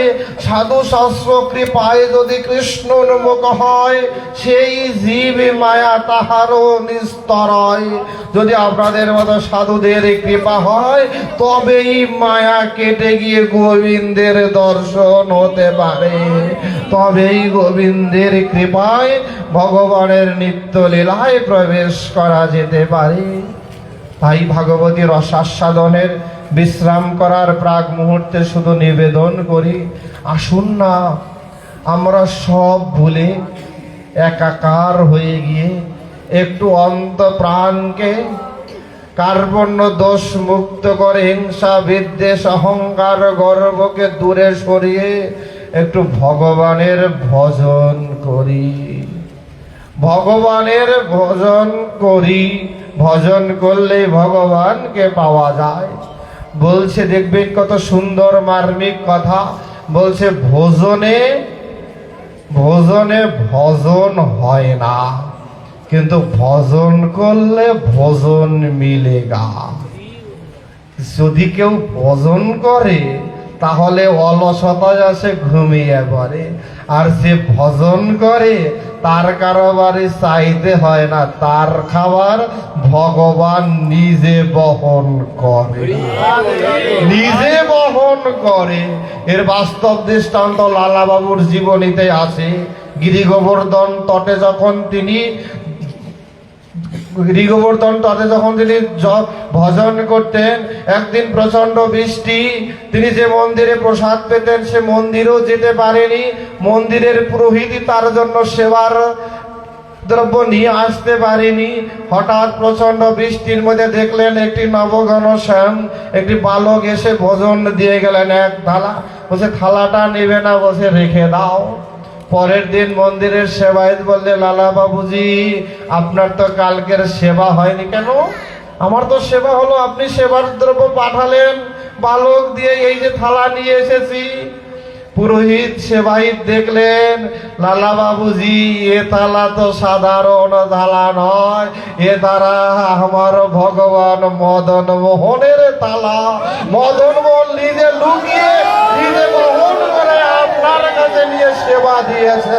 সাধু শাস্ত্র কৃপায় যদি কৃষ্ণ উন্মুখ হয়, সেই জীব মায়া তাহারও নিস্তরয়। যদি আপনাদের মতো সাধুদের কৃপা হয়, তবেই মায়া কেটে গিয়ে গোবিন্দের দর্শন হতে পারে। তবেই গোবিন্দের কৃপায় ভগবানের নিত্য লীলায় প্রবেশ করা যেতে পারে। তাই ভাগবতী রসাস্বাদনের বিশ্রাম করার প্রাক মুহূর্তে শুধু নিবেদন করি, আসুন না আমরা সব ভুলে একাকার হয়ে গিয়ে একটু অন্ত প্রাণকে কার্পণ্য দোষ মুক্ত করে হিংসা বিদ্বেষ অহংকার গর্বকে দূরে সরিয়ে একটু ভগবানের ভজন করি, ভগবানের ভজন করি। ভজন করলে ভগবানকে পাওয়া যায়। বলছে দেখবেন কত সুন্দর মার্মিক কথা, বলছে ভোজনে ভোজনে ভজন হয় না, কিন্তু ভজন করলে ভোজন মিলেগা। যদি কেউ ভজন করে তাহলে অলসতায় আসে ঘুমিয়ে পড়ে, আর যে ভজন করে তার কারো বাড়ি চাইতে হয় না, তার খাবার ভগবান নিজে বহন করে, নিজে বহন করে। এর বাস্তব দৃষ্টান্ত লালা বাবুর জীবনীতে আছে। গিরি গোবর্ধন তটে যখন তিনি ভজন করতেন, একদিন প্রচন্ড বৃষ্টি, তিনি যে মন্দিরে প্রসাদ পেতেন সে মন্দিরেও যেতে পারেনি। মন্দিরের পুরোহিতই তার জন্য সেবার দ্রব্য নিয়ে আসতে পারেনি। হঠাৎ প্রচন্ড বৃষ্টির মধ্যে দেখলেন একটি নবঘন শ্যাম, একটি বালক এসে ভোজন দিয়ে গেলেন এক থালা। বসে থালাটা নেবে না, বসে রেখে দাও। পরের দিন মন্দিরের সেবায়েত বললে, লালা বাবুজি আপনার তো কালকের সেবা হয়নি। কেন? আমার তো সেবা হলো, আপনি সেবার দ্রব্য পাঠালেন, বালক দিয়ে এই যে থালা নিয়ে এসেছি। পুরোহিত সেবায়েত দেখলেন, লালা বাবুজি এ থালা তো সাধারণ থালা নয়, এ দ্বারা আমার ভগবান মদন মোহনের থালা। মদন মোহন নিজে লুকিয়ে নিজে বহন করে আপনার কাছে নিয়ে সেবা দিয়েছে।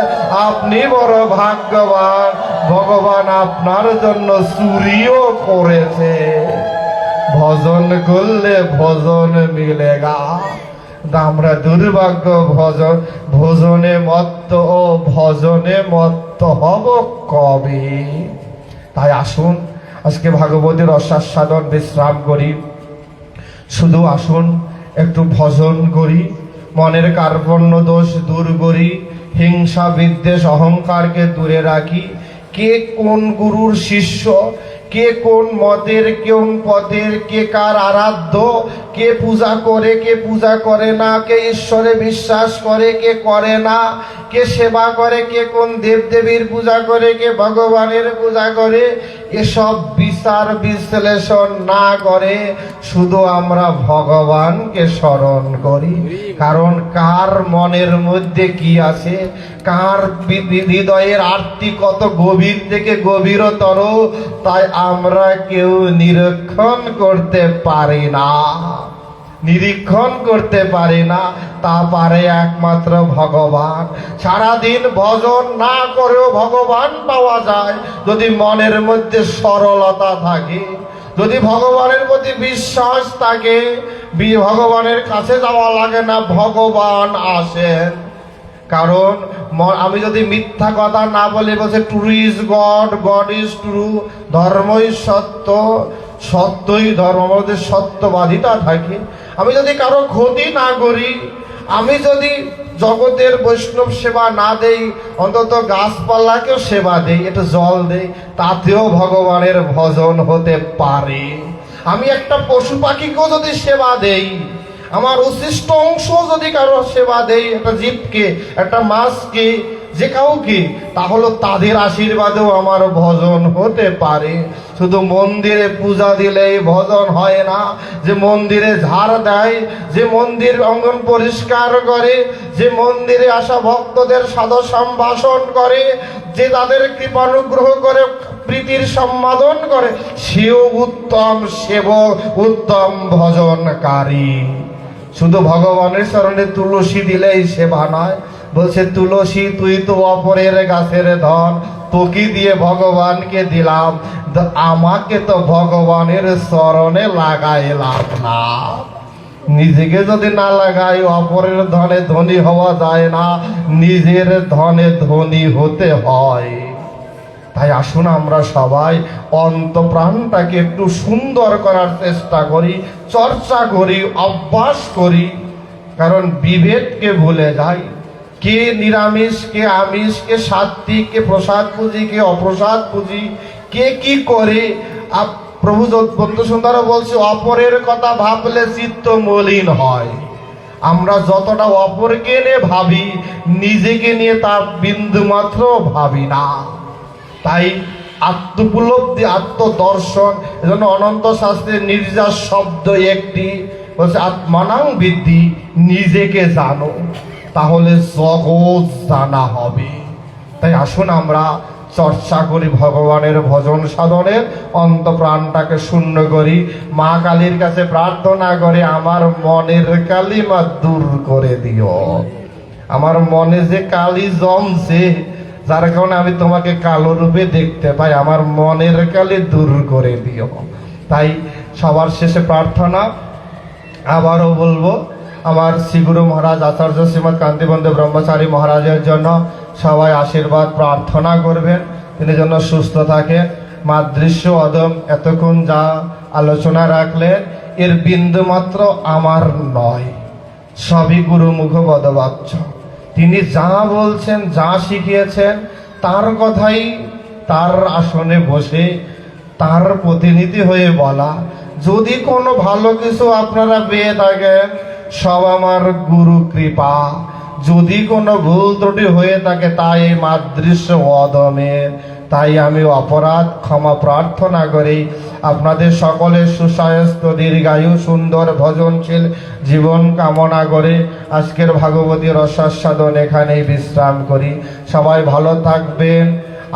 আপনি বড় ভাগ্যবান, ভগবান আপনার জন্য চুরিও করেছে। ভজন করলে ভজন মিলেগা। আমরা দুর্ভাগ্য ভজনে মত্ত ও ভজনে মত্ত হব কবে? তাই আসুন আজকে ভাগবতীর রসাস্বাদন বিশ্রাম করি, শুধু আসুন একটু ভজন করি, মনের কার্পণ্য দোষ দূর করি, হিংসা বিদ্বেষ অহংকারকে দূরে রাখি। কে কোন গুরুর শিষ্য, কে কোন মতের, কোন পথের, কে কার আরাধ্য, কে পূজা করে কে পূজা করে না, কে ঈশ্বরে বিশ্বাস করে কে করে না, কে সেবা করে, কে কোন দেবদেবীর পূজা করে, কে ভগবানের পূজা করে, এসব বিচার বিশ্লেষণ না করে শুধু আমরা ভগবানকে স্মরণ করি। কারণ কার মনের মধ্যে কি আছে, কার হৃদয়ের আরতি কত গভীর থেকে গভীরতর, তাই আমরা কেউ নিরীক্ষণ করতে পারি না, নিরীক্ষণ করতে পারে না, তা পারে একমাত্র ভগবান। সারাদিন ভজন না করেও ভগবান পাওয়া যায় যদি মনের মধ্যে সরলতা থাকে, যদি ভগবানের প্রতি বিশ্বাস থাকে। ভগবানের কাছে যাওয়া লাগে না, ভগবান আসেন। কারণ আমি যদি মিথ্যা কথা না বলি, বলছে true is god, god is true, ধর্মই সত্য, সত্যই ধর্ম, আমাদের সত্যবাদিতা থাকে। আমি যদি কারো ক্ষতি না করি, আমি যদি জগতের বৈষ্ণব সেবা না দেই, অন্তত গাছপালাকেও সেবা দেই, একটু জল দেই, তাতেও ভগবানের ভজন হতে পারে। আমি একটা পশু পাখিকেও যদি সেবা দেই, আমার উচ্ছিষ্ট অংশ যদি কারো সেবা দেই, একটা জীবকে, একটা মাছকে, যে কাউকে, তাহলে তাদের আশীর্বাদেও আমার ভজন হতে পারে। শুধু মন্দিরে পূজা দিলেই ভজন হয় না। যে মন্দিরে ঝাড় দেয়, যে মন্দির অঙ্গন পরিষ্কার করে, যে মন্দিরে আসা ভক্তদের সাদর সম্ভাষণ করে, যে তাদের কৃপানুগ্রহ করে, প্রীতির সম্পাদন করে, সেও উত্তম সেবক, উত্তম ভজনকারী। শুধু ভগবানের চরণে তুলসী দিলেই সেবা নয়। বলছে তুলসী তুই তো অপরের গাছের ধন, তোকে দিয়ে ভগবানকে দিলাম, আমাকে তো ভগবানের চরণে লাগাইলাম না। নিজেকে যদি না লাগাই, অপরের ধনে ধনী হওয়া যায় না, নিজের ধনে ধনী হতে হয়। তাই আসুন আমরা সবাই অন্তপ্রাণটাকে একটু সুন্দর করার চেষ্টা করি, চর্চা করি, অভ্যাস করি। কারণ বিভেদকে ভুলে যাই, কে নিরামিষ, কে আমিষ, কে সাত্বিক, কে প্রসাদ পুঁজি, কে অপ্রসাদ পুঁজি, কে কি করে। প্রভু বন্ধু সুন্দর বলছে, অপরের কথা ভাবলে চিত্ত মলিন হয়। আমরা যতটা অপরকে নিয়ে ভাবি, নিজেকে নিয়ে তার বিন্দু মাত্র ভাবি না। তাই আত্মোপলব্ধি, আত্মদর্শন, এজন্য অনন্ত শাস্ত্রের নির্যাস শব্দ একটি বলছে, আত্মানাং বিদ্ধি, নিজেকে জানো, তাহলে জগৎ জানা হবে। তাই আসুন আমরা চর্চা করি ভগবানের ভজন সাধনের, অন্তপ্রাণটাকে শূন্য করি, মা কালীর কাছে প্রার্থনা করে আমার মনের কালিমা দূর করে দিও। আমার মনে যে কালি জমছে, যার কারণে আমি তোমাকে কালো রূপে দেখতে পাই, আমার মনের কালি দূর করে দিও। তাই সবার শেষে প্রার্থনা আবারও বলবো, আমার শ্রীগুরু মহারাজ আচার্য শ্রীমৎ কান্তিবন্ধু ব্রহ্মচারী মহারাজের জন্য সবাই আশীর্বাদ প্রার্থনা করবেন, তিনি যেন সুস্থ থাকেন। মাদৃশ্য অদম এতক্ষণ যা আলোচনা রাখলেন, এর বিন্দু মাত্র আমার নয়, সবই গুরু মুখ বদবাচ্য। তিনি যা বলছেন, যা শিখিয়েছেন, তার কথাই তার আসনে বসে তার প্রতিনিধি হয়ে বলা। যদি কোনো ভালো কিছু আপনারা পেয়ে থাকেন, সব আমার গুরু কৃপা। যদি কোনো ভুল ত্রুটি হয়ে থাকে, তাই মাদৃশ্য অদমের। তাই আমি অপরাধ ক্ষমা প্রার্থনা করি। আপনাদের সকলের সুস্বাস্থ্য, দীর্ঘায়ু, সুন্দর ভজনশীল জীবন কামনা করে আজকের ভাগবতী রসাস্বাদন এখানেই বিশ্রাম করি। সবাই ভালো থাকবেন,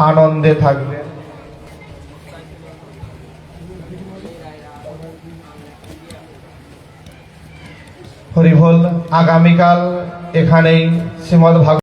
আনন্দে থাকবেন। হরি বল। আগামীকাল এখানেই শ্রীমদ্ ভাগবত